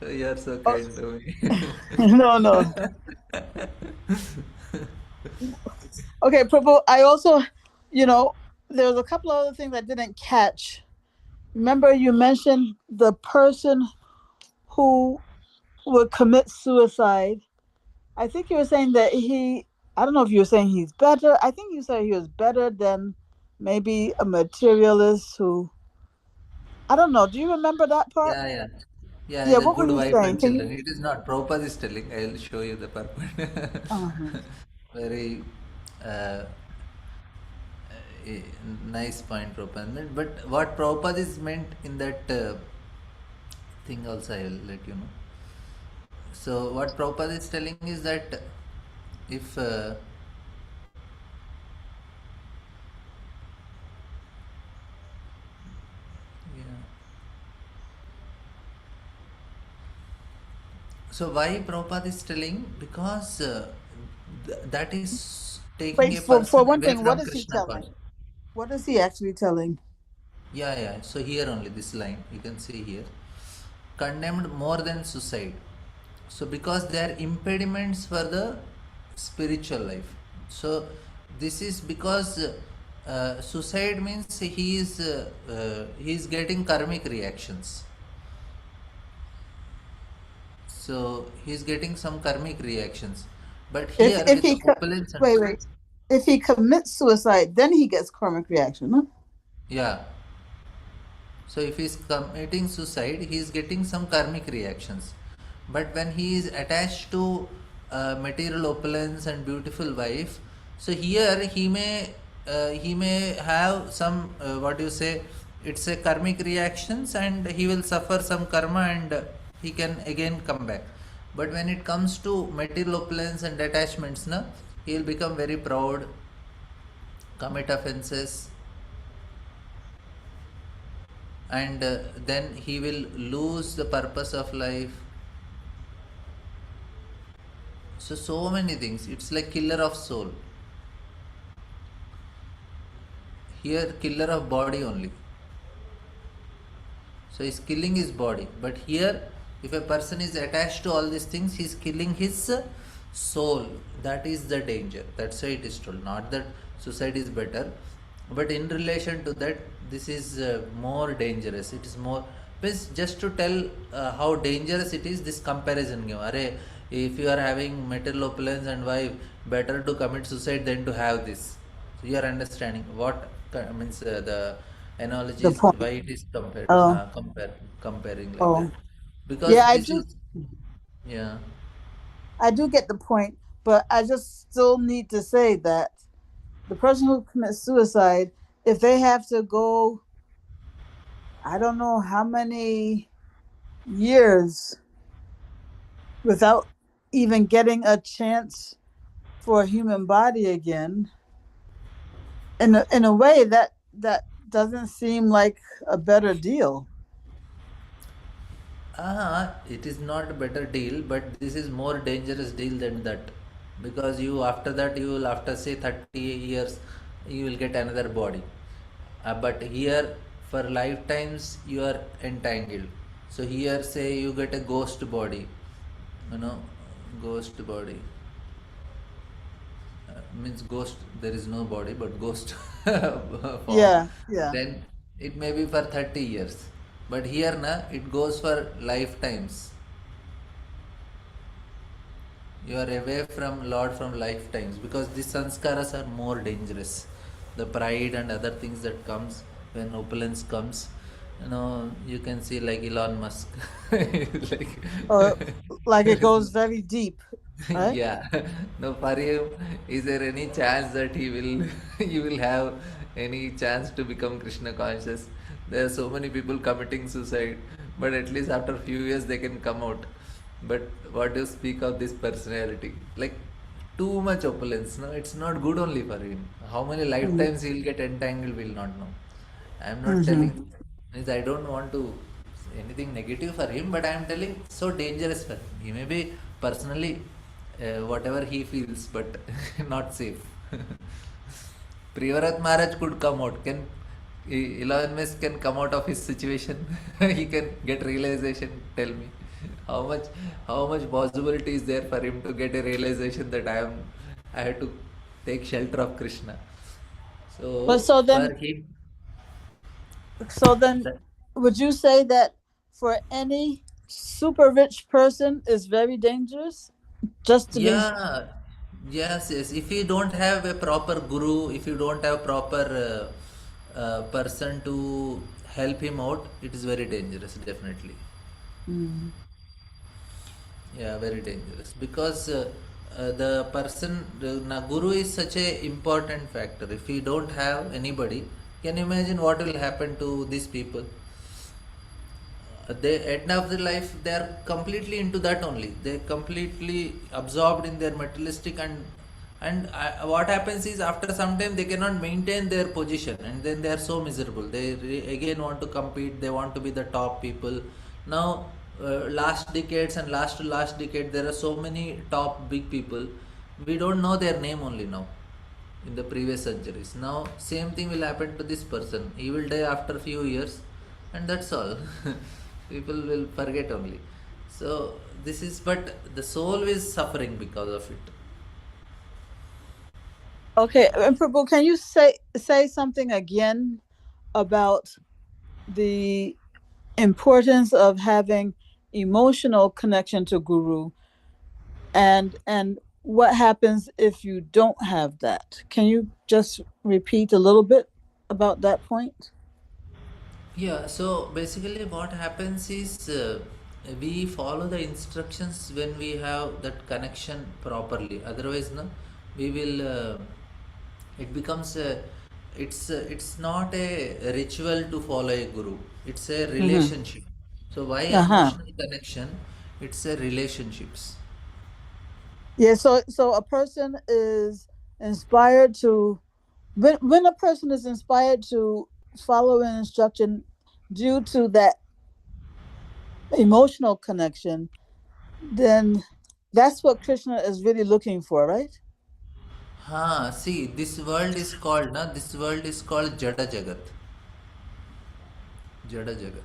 You're so Oh, kind to me. no, no. Okay, Prabhu, I also, you know, there was a couple of other things I didn't catch. Remember, you mentioned the person who would commit suicide. I think you were saying that I don't know if you were saying he's better. I think you said he was better than maybe a materialist who, I don't know. Do you remember that part? Yeah, yeah. Yeah, Yeah, he's a what were good you wife saying? and Can children. you? It is not. Prabhupada is telling. I'll show you the purport. Uh-huh. Very uh, eh, nice point, Prabhupada. But what Prabhupada is meant in that thing also, I will let you know. So, what Prabhupada is telling is that if yeah. So why Prabhupada is telling? Because that is taking Wait, a for person one away thing, what from is he Krishna telling? consciousness. What is he actually telling? Yeah, yeah. So here only this line you can see here. Condemned more than suicide. So because they are impediments for the spiritual life. So this is because suicide means he is getting karmic reactions. So he is getting some karmic reactions. But here If with the he opulence and wait, if he commits suicide, then he gets karmic reaction. Huh? yeah. So if he is committing suicide, he is getting some karmic reactions. But when he is attached to material opulence and beautiful wife, so here he may have some what do you say? It's a karmic reactions, and he will suffer some karma, and he can again come back. But when it comes to material opulence and attachments, na, he will become very proud, commit offenses, and then he will lose the purpose of life. So many things, it's like killer of soul. Here killer of body only. So he's killing his body, but here if a person is attached to all these things, he's killing his soul. That is the danger. That's why it is told, not that suicide is better, but in relation to that, this is more dangerous. It is more, means just to tell how dangerous it is, this comparison give. Are if you are having material opulence and wife, better to commit suicide than to have this. So you are understanding what means the The analogies point. why it is compared Oh, comparing like that, oh, because yeah. this is yeah. I do get the point, but I just still need to say that the person who commits suicide, if they have to go, I don't know how many years without even getting a chance for a human body again, in a way that doesn't seem like a better deal. It is not a better deal, but this is more dangerous deal than that, because you after that you will, after say 30 years, you will get another body, but here for lifetimes you are entangled. So here say you get a ghost body, you know, ghost body. Means ghost, there is no body but ghost form. Yeah, yeah. Then it may be for 30 years, but here na it goes for lifetimes. You are away from Lord from lifetimes because these sanskaras are more dangerous. The pride and other things that comes when opulence comes, you can see like Elon Musk, like Or like it goes very deep, right? yeah. No, for him, is there any chance that he will, he will have any chance to become Krishna conscious? There are so many people committing suicide, but at least after few years they can come out. But what do you speak of this personality? Like too much opulence, no? It's not good only for him. How many lifetimes he will get entangled, we'll not know. I'm not Mm-hmm. telling, means I don't want to anything negative for him, but I'm telling so dangerous for him. He may be personally whatever he feels, but not safe. Privarat Maharaj could come out. Can Elon Musk can come out of his situation? He can get realization. Tell me, how much how much possibility is there for him to get a realization that I have to take shelter of Krishna. But So so for then, him, so then, that, would you say that for any super rich person is very dangerous? Just to be. yeah, yes, yes. If you don't have a proper guru, if you don't have proper person to help him out, it is very dangerous, definitely. Mm. Yeah, very dangerous because the person, the guru is such a important factor. If you don't have anybody, can you imagine what will happen to these people? They at end of their life they are completely into that only, they're completely absorbed in their materialistic, and what happens is after some time they cannot maintain their position, and then they are so miserable, they again want to compete, they want to be the top people. Now last decades and last decade there are so many top big people, we don't know their name only now in the previous centuries. Now, same thing will happen to this person. He will die after few years, and that's all. People will forget only. So this is, but the soul is suffering because of it. Okay, and Prabhu, can you say something again about the importance of having emotional connection to Guru, and what happens if you don't have that? Can you just repeat a little bit about that point? Yeah, so basically, what happens is we follow the instructions when we have that connection properly. Otherwise, no, we will. It becomes a. It's not a ritual to follow a guru. It's a Mm-hmm. relationship. So why Uh-huh. emotional connection? It's a relationships. Yeah, so a person is inspired to, when a person is inspired to follow an instruction due to that emotional connection, then that's what Krishna is really looking for, right? See, this world is called, na. This world is called Jada Jagat. Jada Jagat.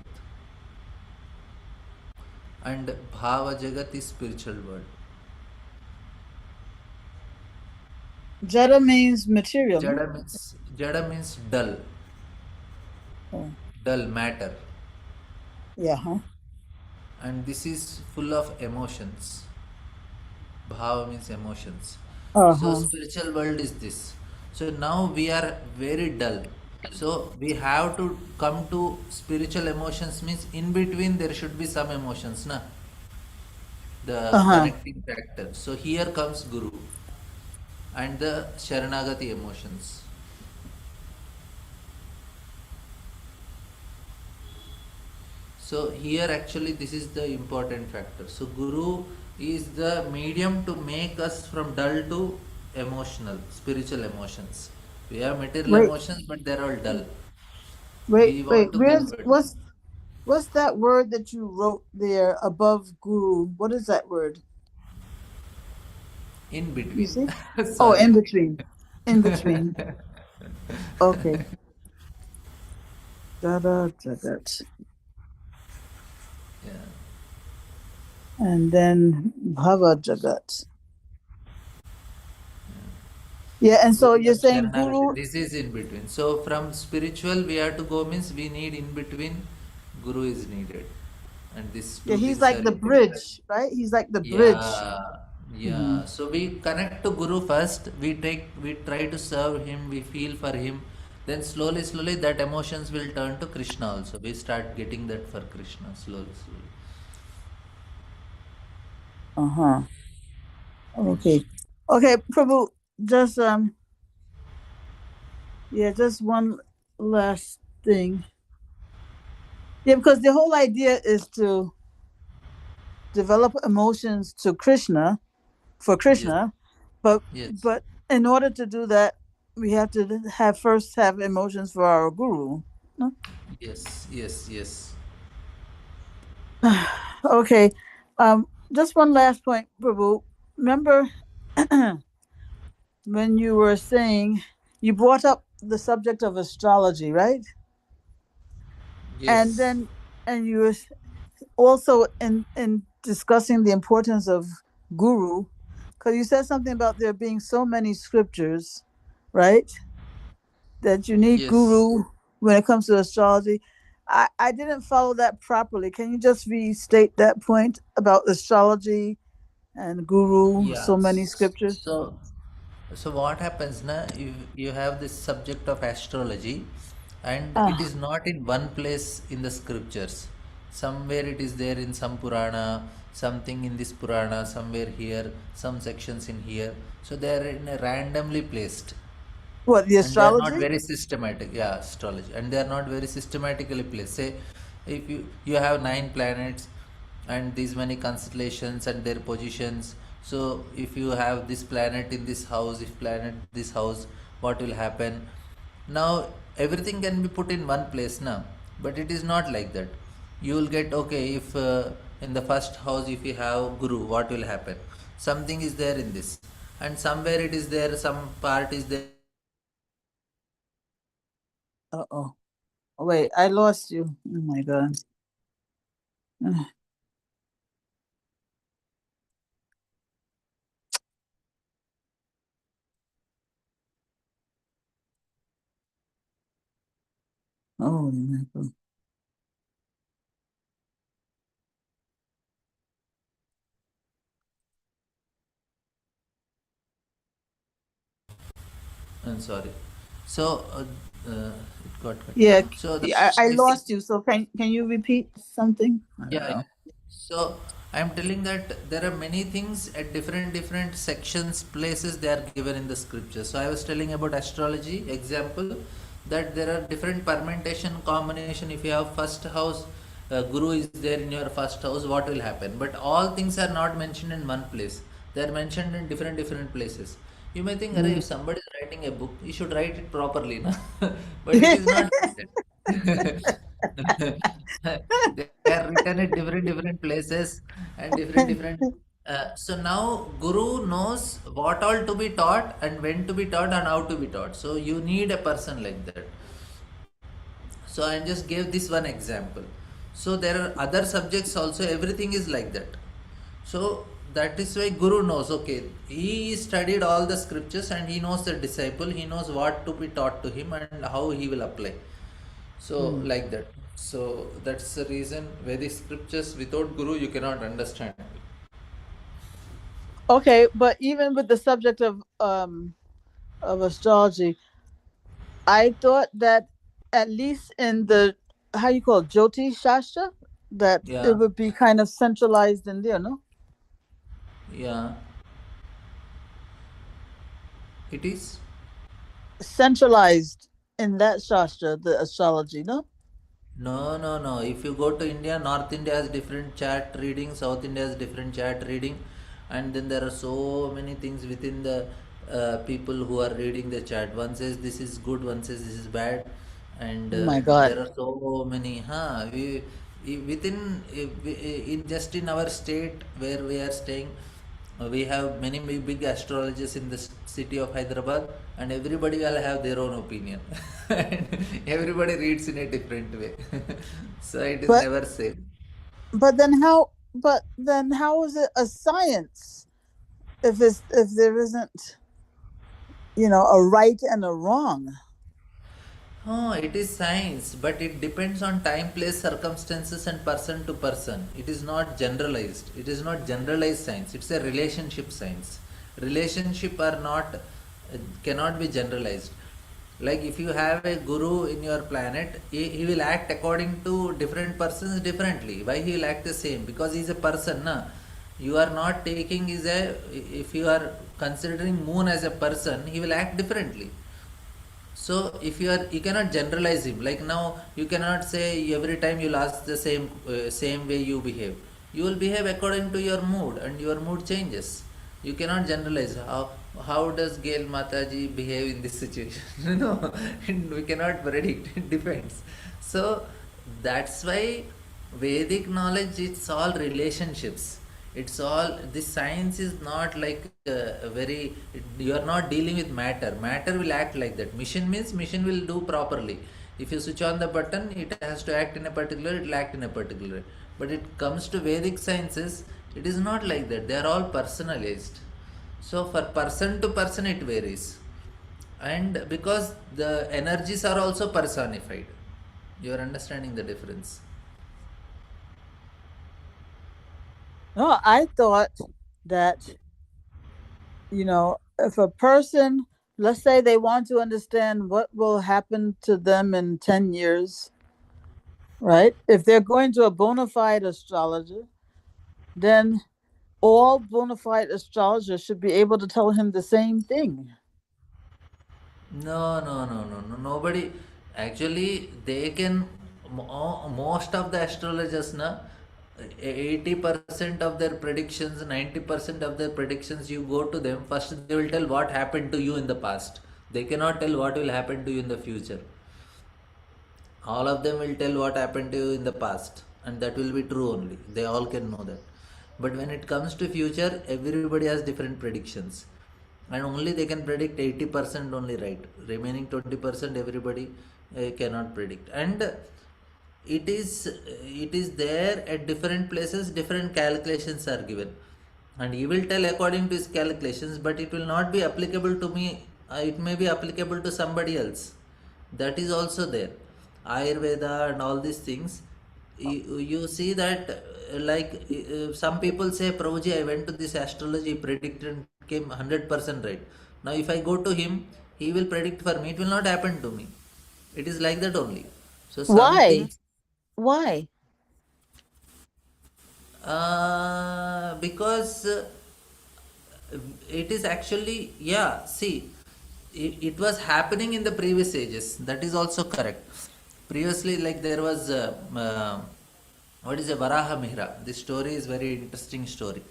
And Bhava Jagat is spiritual world. Jada means material, no? Jada means dull, Oh, dull matter, yeah, huh? and this is full of emotions. Bhava means emotions. So Uh-huh. spiritual world is this. So now we are very dull. So we have to come to spiritual emotions, means in between there should be some emotions, na, the Uh-huh. connecting factor. So here comes Guru and the Sharanagati emotions. So here actually this is the important factor. So Guru is the medium to make us from dull to emotional, spiritual emotions. We have material Wait, emotions, but they're all dull. wait, We wait. want to Where's convert what's that word that you wrote there above guru? What is that word? in You between. see? Oh, Sorry. in between. In between. Okay. Jada Jagat. Yeah. And then Bhava Jagat. Yeah, and so Guru you're and saying Sharanagati. Guru. This is in between. So from spiritual we have to go, means we need in between. Guru is needed, and these Yeah, two he's things like are the important. bridge, right? He's like the bridge. Yeah, Yeah, so we connect to Guru first. We try to serve him. We feel for him. Then slowly, slowly, that emotions will turn to Krishna. Also, we start getting that for Krishna slowly, slowly. Uh-huh. Okay. Okay, Prabhu, just yeah, just one last thing. Yeah, because the whole idea is to develop emotions to Krishna for Yes, Krishna, but yes, but in order to do that, we have to have first have emotions for our guru. No? yes, yes, yes. Okay. Just one last point, Prabhu. Remember when you were saying you brought up the subject of astrology, right? And Yes, then and you were also in discussing the importance of guru, because you said something about there being so many scriptures, right? That you need yes. guru when it comes to astrology. I didn't follow that properly. Can you just restate that point about astrology and guru, Yeah. so many scriptures? So what happens now? You have this subject of astrology, and it Ah, is not in one place in the scriptures. Somewhere it is there in some Purana, something in this Purana, somewhere here, some sections in here. So they are in a randomly placed, what, the and they are not astrology? very systematic. Yeah, astrology, and they are not very systematically placed. Say, if you have nine planets and these many constellations and their positions. So if you have this planet in this house, if planet this house, what will happen? Now everything can be put in one place now, but it is not like that. You will get, okay, if in the first house if you have guru, what will happen? Something is there in this, and somewhere it is there, some part is there in this, some part is there in this. So that is why Uh-oh. guru knows Wait, what I to be lost taught you. to Oh him my and God. how he will apply. Uh, Oh my God. I'm sorry. So it got cut. Yeah, So the I basic. lost you. So can you repeat something? I don't Yeah, know. yeah. So I'm telling that there are many things at different sections, places they are given in the scripture. So I was telling about astrology example, that there are different permutation combination. If you have first house, guru is there in your first house, what will happen? But all things are not mentioned in one place. They are mentioned in different places. You may think, "Arey, Mm. if somebody is writing a book, you should write it properly, na?" But it is not like that. They are written at different places and different. So now Guru knows what all to be taught and when to be taught and how to be taught. So you need a person like that. So I just gave this one example. So there are other subjects also. Everything is like that. So that is why Guru knows. Okay, he studied all the scriptures and he knows the disciple. He knows what to be taught to him and how he will apply. So Mm. like that. So that's the reason Vedic scriptures without Guru you cannot understand. Okay, but even with the subject of astrology, I thought that at least in the how you call it, Jyoti Shastra, that it Yeah, would be kind of centralized in there, no? yeah, it is. Centralized in that Shastra, the astrology, no? No, no, no. If you go to India, North India has different chart reading, South India has different chart reading, and then there are so many things within the people who are reading the chart. One says this is good, one says this is bad, and Oh my God. there are so many. Huh? Within in just in our state where we are staying, we have many big astrologers in the city of Hyderabad, and everybody will have their own opinion. And everybody reads in a different way. So it is But never same. then how is it a science if there isn't, a right and a wrong? Oh, it is science, but it depends on time, place, circumstances, and person to person. It is not generalized. It is not generalized science. It's a relationship science. Relationship are not cannot be generalized. Like if you have a guru in your planet, he will act according to different persons differently. Why he will act the same? Because he is a person, na. You are not taking is a if you are considering moon as a person, he will act differently. So if you cannot generalize him. Like now you cannot say every time you'll ask the same way you behave. You will behave according to your mood, and your mood changes. You cannot generalize how does Gail Mataji behave in this situation. No, we cannot predict. It depends. So that's why Vedic knowledge, it's all relationships. It's all, this science is not like you are not dealing with matter will act like that. Mission means mission will do properly. If you switch on the button, it has to act in a particular, it will act in a particular way. But it comes to Vedic sciences, it is not like that. They are all personalized. So for person to person it varies. And because the energies are also personified, you are understanding the difference. No, I thought that, if a person, let's say they want to understand what will happen to them in 10 years, right? If they're going to a bona fide astrologer, then all bona fide astrologers should be able to tell him the same thing. No, no, no, no, no. Nobody. Actually, they can. Most of the astrologers, na, 80% of their predictions, 90% of their predictions, you go to them, first they will tell what happened to you in the past. They cannot tell what will happen to you in the future. All of them will tell what happened to you in the past, and that will be true only. They all can know that. But when it comes to future, everybody has different predictions, and only they can predict 80% only right. Remaining 20% everybody cannot predict. And it is there at different places, different calculations are given, and he will tell according to his calculations, but it will not be applicable to me. It may be applicable to somebody else. That is also there. Ayurveda and all these things, you see that some people say, Prabhuji, I went to this astrology, predicted and came 100% right. Now if I go to him, he will predict for me, it will not happen to me. It is like that only. So some Why? things, Why? because it is actually, yeah, see, it was happening in the previous ages. That is also correct. Previously, like there was what is a Varaha Mihra. This story is very interesting story.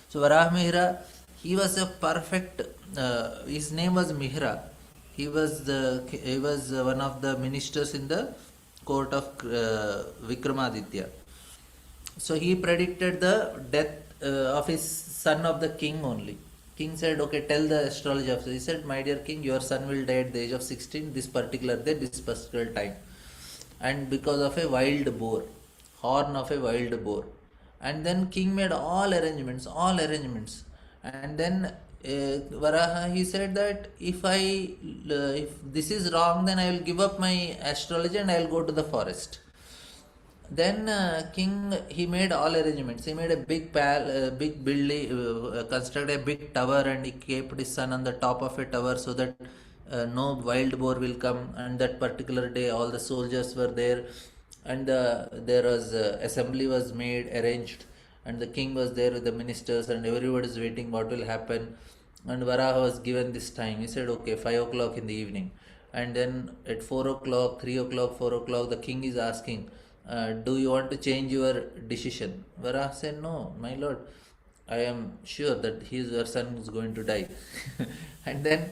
So Varaha Mihra, he was a perfect. His name was Mihra. He was one of the ministers in the court of Vikramaditya. So he predicted the death of his son of the king only. King said, okay, tell the astrology officer. He said, my dear king, your son will die at the age of 16, this particular day, this particular time. And because of a wild boar, horn of a wild boar. And then king made all arrangements, all arrangements. And then Varaha, he said that if this is wrong, then I will give up my astrology and I will go to the forest. Then king, he made all arrangements. He made a big building, constructed a big tower, and he kept his son on the top of a tower so that no wild boar will come. And that particular day, all the soldiers were there, and there was assembly was made, arranged, and the king was there with the ministers, and everybody is waiting what will happen. And Varaha was given this time. He said, okay, 5 o'clock in the evening. And then at 4 o'clock, 3 o'clock, 4 o'clock, the king is asking, do you want to change your decision? Varaha said, no, my lord, I am sure that your son is going to die. And then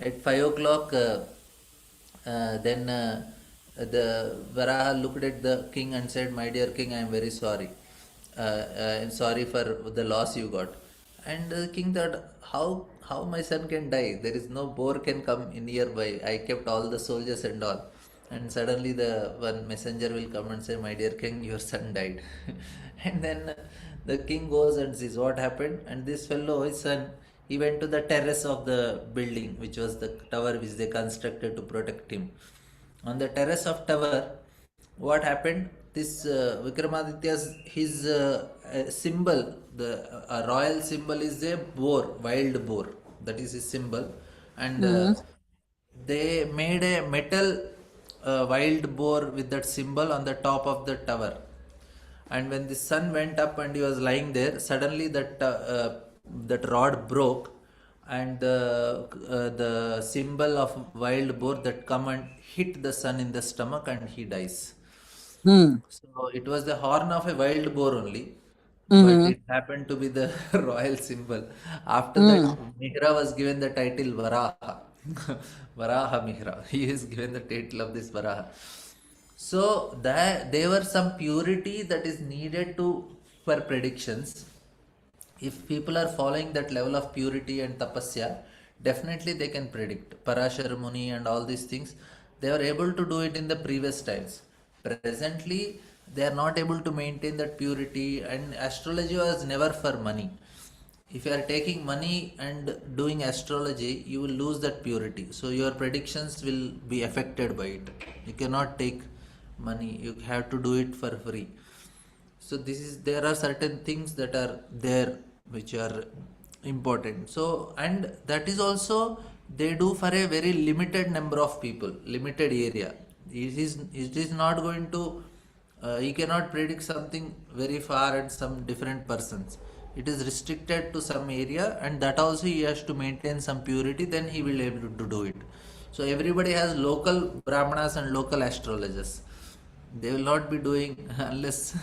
at 5 o'clock, then the Varaha looked at the king and said, my dear king, I am very sorry. I am sorry for the loss you got. And the king thought, how my son can die? There is no boar can come in nearby. I kept all the soldiers and all. And suddenly the one messenger will come and say, my dear king, your son died. And then the king goes and sees what happened. And this fellow, his son, he went to the terrace of the building, which was the tower which they constructed to protect him. On the terrace of tower, what happened? This Vikramaditya's his symbol, the royal symbol is a boar, wild boar. That is his symbol, and Mm-hmm. they made a metal wild boar with that symbol on the top of the tower. And when the sun went up and he was lying there, suddenly that rod broke, and the symbol of wild boar that come and hit the sun in the stomach, and he dies. Mm-hmm. So it was the horn of a wild boar only, but Mm-hmm. it happened to be the royal symbol. After that, Mihra was given the title Varaha. Varaha Mihra. He is given the title of this Varaha. So that there were some purity that is needed to for predictions. If people are following that level of purity and tapasya, definitely they can predict. Parashar Muni and all these things, they were able to do it in the previous times. Presently, they are not able to maintain that purity, and astrology was never for money. If you are taking money and doing astrology, you will lose that purity. So your predictions will be affected by it. You cannot take money, you have to do it for free. So this is, there are certain things that are there which are important. So, and that is also they do for a very limited number of people, limited area. It is not going to you cannot predict something very far and some different persons. It is restricted to some area, and that also he has to maintain some purity, then he will able to do it. So everybody has local brahmanas and local astrologers. They will not be doing unless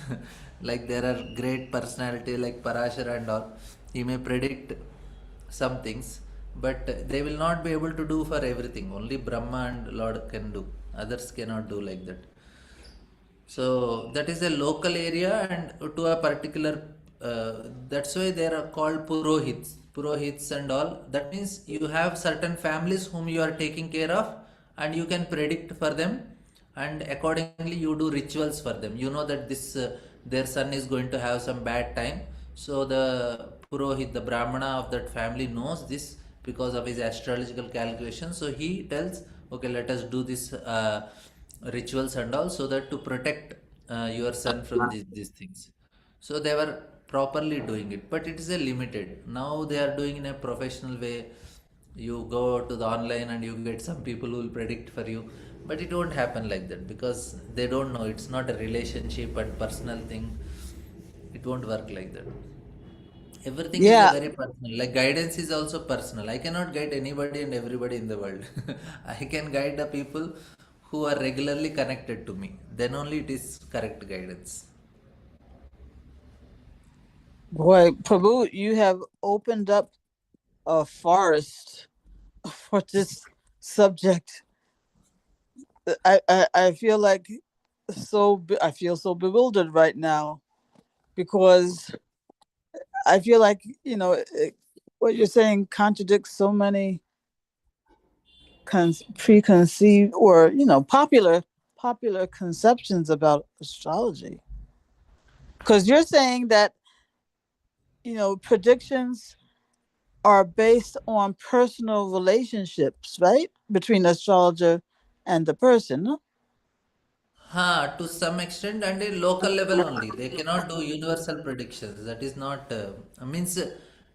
like there are great personality like Parashar and all. He may predict some things, but they will not be able to do for everything. Only Brahma and Lord can do. Others cannot do like that. So that is a local area and to a particular. That's why they are called purohits and all. That means you have certain families whom you are taking care of, and you can predict for them, and accordingly you do rituals for them. You know that this their son is going to have some bad time, so the purohit, the brahmana of that family knows this because of his astrological calculation. So he tells, okay, let us do this. Rituals and all, so that to protect your son from these things. So they were properly doing it, but it is a limited. Now they are doing in a professional way. You go to the online and you get some people who will predict for you, but it won't happen like that because they don't know. It's not a relationship and personal thing. It won't work like that. Everything is a Yeah. very personal. Like guidance is also personal. I cannot guide anybody and everybody in the world. I can guide the people who are regularly connected to me. Then only it is correct guidance. Boy, Prabhu, you have opened up a forest for this subject. I feel like I feel so bewildered right now because I feel like what you're saying contradicts so many preconceived or popular conceptions about astrology. Because you're saying that predictions are based on personal relationships, right, between the astrologer and the person. No? Ha, to some extent, and a local level only. They cannot do universal predictions. That is not means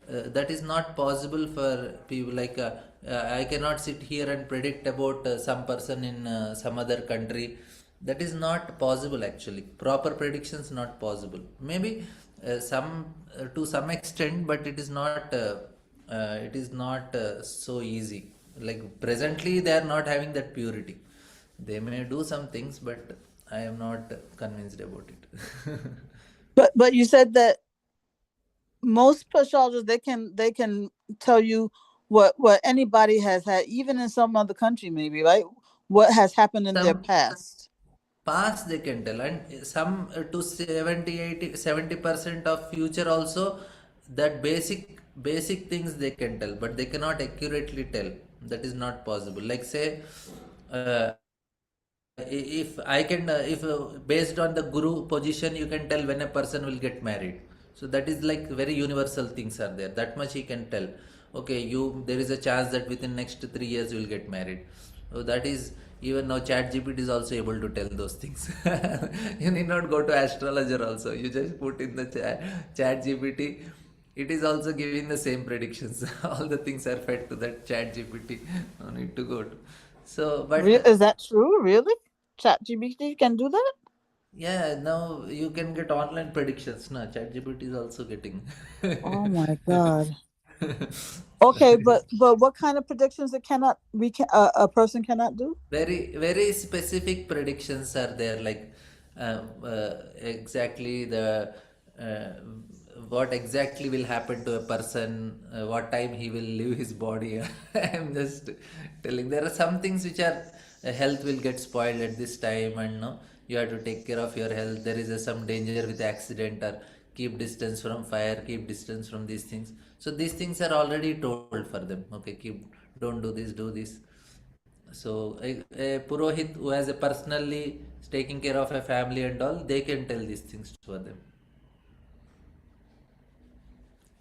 that is not possible for people. Like I cannot sit here and predict about some person in some other country. That is not possible actually. Proper predictions not possible. Maybe some to some extent, but it is not so easy. Like presently, they are not having that purity. They may do some things, but I am not convinced about it. But you said that most astrologers they can tell you what anybody has had, even in some other country, maybe, right? What has happened in their Some past. past they can tell, and some to 70, 80, 70% of future also, that basic things they can tell, but they cannot accurately tell. That is not possible. Like say, if I can, if based on the guru position, you can tell when a person will get married. So that is like very universal things are there. That much he can tell. Okay, you there is a chance that within next 3 years you will get married. So that is Even now, ChatGPT is also able to tell those things. You need not go to astrologer also. You just put in the ChatGPT. It is also giving the same predictions. All the things are fed to that ChatGPT. No need to go to. So, but Is that true? Really? ChatGPT can do that? yeah, now you can get online predictions. No, ChatGPT is also getting. Oh my God. So Okay, it is but what kind of predictions it cannot we can a person cannot do? very specific predictions are there, like exactly the uh, what exactly will happen to a person, what time he will leave his body. I'm just telling there are some things which are health will get spoiled at this time, and no, you have to take care of your health. There is some danger with accident, or keep distance from fire, keep distance from these things. So these things are already told for them. Okay, keep, don't do this, do this. So a Purohit who has a personally taking care of a family and all, they can tell these things for them.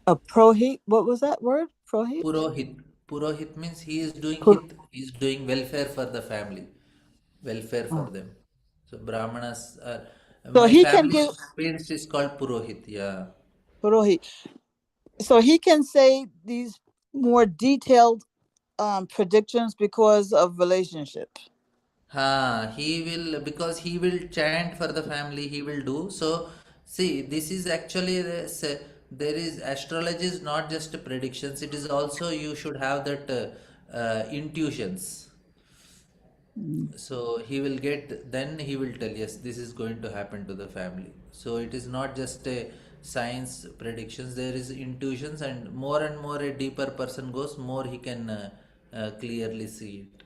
A prohit? What was that word? Prohit? Purohit. Purohit means he is doing Pro- hit, he is doing welfare for the family, welfare for oh. them. So Brahmanas are, So my he can family give priest is called Purohit. Yeah. Purohit. So he can say these more detailed predictions because of relationship. He will, because he will chant for the family, he will do. So, see, this is actually there is astrology is not just predictions, it is also you should have that intuitions. Mm. So he will get, then he will tell, yes, this is going to happen to the family. So it is not just a science predictions, there is intuitions, and more a deeper person goes, more he can clearly see it.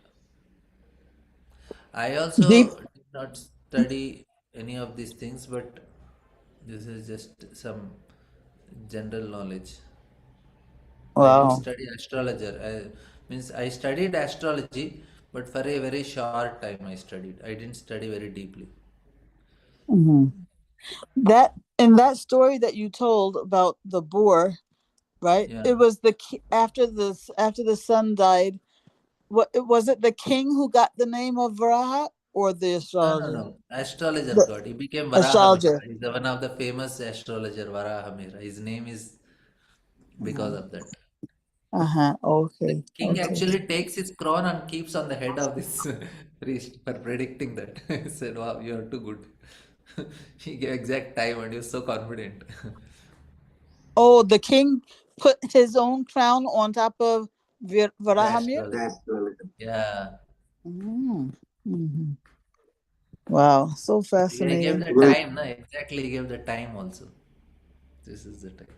I Deep. also did not study any of these things, but this is just some general knowledge. I didn't Wow. study astrologer. Means I studied astrology, but for a very short time I studied. I didn't study very deeply. Mhm. That in that story that you told about the boar, right? Yeah. It was after the son died. What was it? The king who got the name of Varaha or the No, no, astrologer? no. Astrologer The god. He became Varahamihira. astrologer. He's one of the famous astrologer, Varahamihira. His name is because Uh of that. huh. The Okay. king Okay. actually takes his crown and keeps on the head of this priest for predicting that. He said, wow, you are too good. He gave exact time and he was so confident. Oh, the king put his own crown on top of The Varahamir. astrologer. Yeah. Mm. Mhm. Wow, so He gave fascinating. the time, no? Exactly, he gave the time also. This is the time.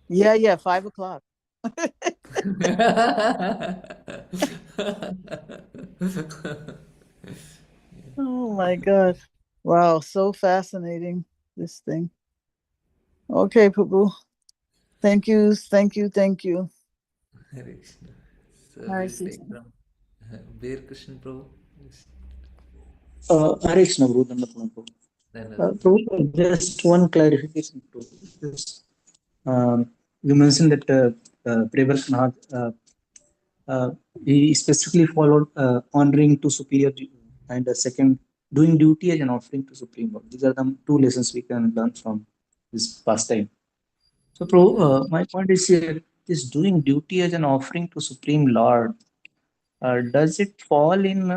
Yeah, yeah, 5 o'clock. Oh my God. Wow, so fascinating, this thing. Okay, Prabhu. Thank you, thank you, thank you. Hare Krishna. So Hare we'll take Krishna. from Beer Krishna Prabhu. Yes. Hare Krishna, Guru Dandapada Prabhu. Then Prabhu, just one clarification, Prabhu. This, you mentioned that Prevarkanath, he specifically followed honoring to superior and second, doing duty as an offering to Supreme Lord. These are the two lessons we can learn from this pastime. So, Prabhu, yeah. my point is here, this doing duty as an offering to Supreme Lord, does it fall in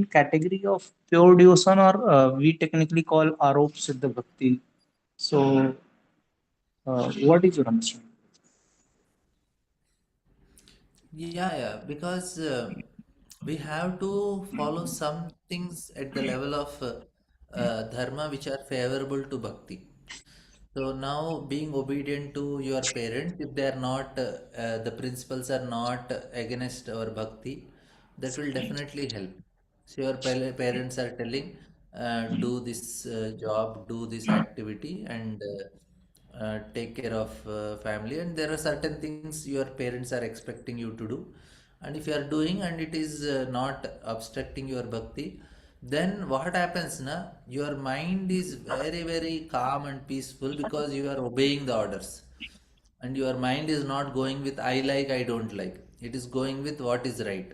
category of pure devotion or we technically call arop siddha bhakti? So, what is your understanding? Yeah, because we have to follow some things at the level of dharma which are favorable to bhakti. So now being obedient to your parents, if they are not, the principles are not against our bhakti, that will definitely help. So your parents are telling, do this job, do this activity, and take care of family. And there are certain things your parents are expecting you to do. And if you are doing and it is not obstructing your bhakti, then what happens na? Your mind is very calm and peaceful because you are obeying the orders. And your mind is not going with I like, I don't like. It is going with what is right.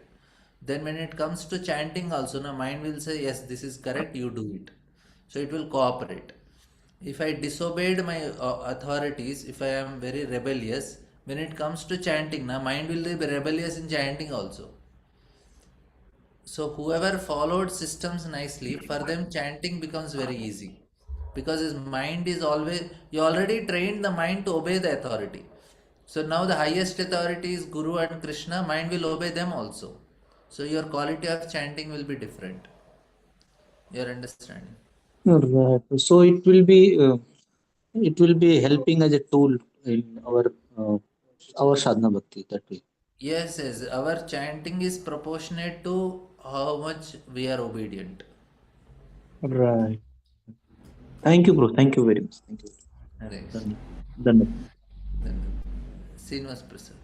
Then when it comes to chanting also, na mind will say, yes, this is correct, you do it. So it will cooperate. If I disobeyed my authorities, if I am very rebellious, when it comes to chanting, na mind will be rebellious in chanting also. So whoever followed systems nicely, for them chanting becomes very easy. Because his mind is always, you already trained the mind to obey the authority. So now the highest authority is Guru and Krishna, mind will obey them also. So your quality of chanting will be different. Your understanding. Right. So it will be helping as a tool in our sadhana bhakti that way. Yes, yes. Our chanting is proportionate to how much we are obedient. Right. Thank you, bro. Thank you very much. Thank you. Hare Krishna. Done. Done. Then Srinivas Prasad.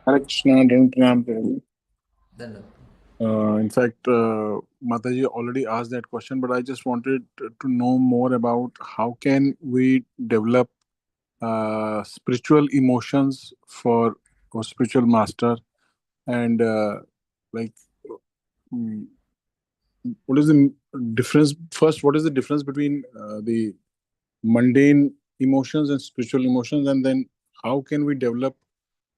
Hare Krishna, don't pranam to you. Then In fact, Mataji already asked that question, but I just wanted to know more about how can we develop spiritual emotions for our spiritual master, and like mm, what is the difference? First, what is the difference between the mundane emotions and spiritual emotions, and then how can we develop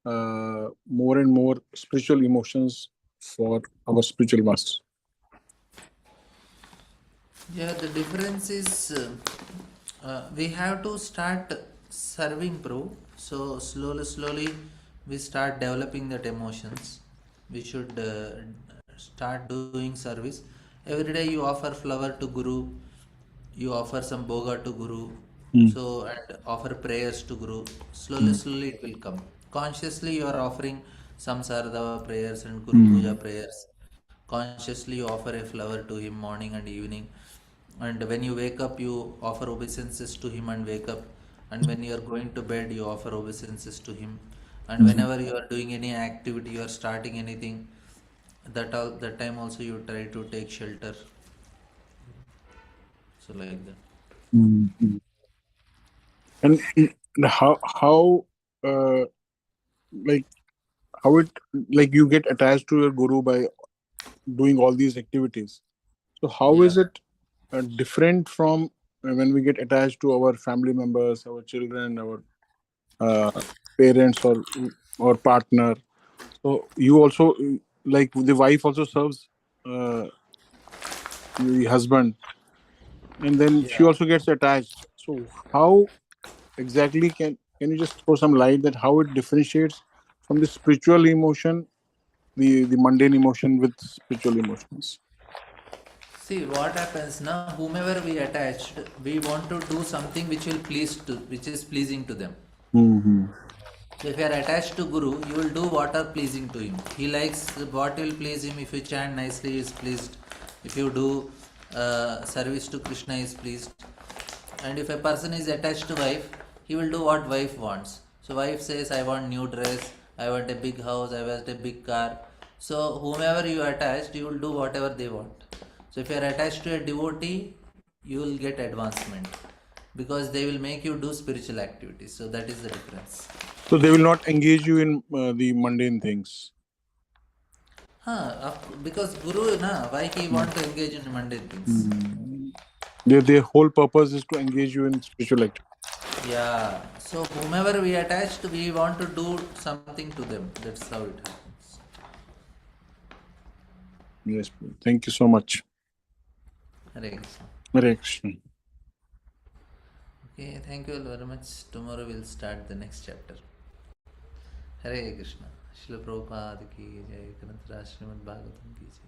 more and more spiritual emotions for our spiritual master? yeah, the difference is we have to start serving Pro. So slowly we start developing that emotions. We should start doing service. Every day you offer flower to Guru, you offer some boga to Guru, Mm. so and offer prayers to Guru. Mm. Slowly it will come. Consciously you are offering some Saradava prayers and Guru Puja Mm. prayers. Consciously you offer a flower to him morning and evening. And when you wake up, you offer obeisances to him and wake up. And when you are going to bed, you offer obeisances to him. And Mm. whenever you are doing any activity, you are starting anything, that time also you try to take shelter. So like that. Mm. Mm. And how uh, like how it like you get attached to your guru by doing all these activities. So how Yeah. is it different from when we get attached to our family members, our children, our uh, parents, or partner? So you also like the wife also serves uh, the husband, and then she Yeah. also gets attached. So how exactly can you just throw some light that how it differentiates from the spiritual emotion, the mundane emotion with spiritual emotions? See what happens now. Whomever we attached, we want to do something which is pleasing to them. Mm-hmm. So if you are attached to Guru, you will do what are pleasing to him. He likes what will please him. If you chant nicely, he is pleased. If you do service to Krishna, he is pleased. And if a person is attached to wife, he will do what wife wants. So wife says, I want new dress, I want a big house, I want a big car. So whomever you attached, you will do whatever they want. So if you are attached to a devotee, you will get advancement because they will make you do spiritual activities. So that is the difference. So they will not engage you in the mundane things. Because Guru, na, why he want to engage in mundane things? Mm. Their whole purpose is to engage you in spiritual activity. Yeah. So whomever we attached, we want to do something to them. That's how it happens. Yes, thank you so much. Hare Krishna. Hare Krishna. Okay, thank you all very much. Tomorrow we'll start the next chapter. Hare Krishna. Srila Prabhupada ki jai. Granth Raj Srimad Bhagavatam ki jai.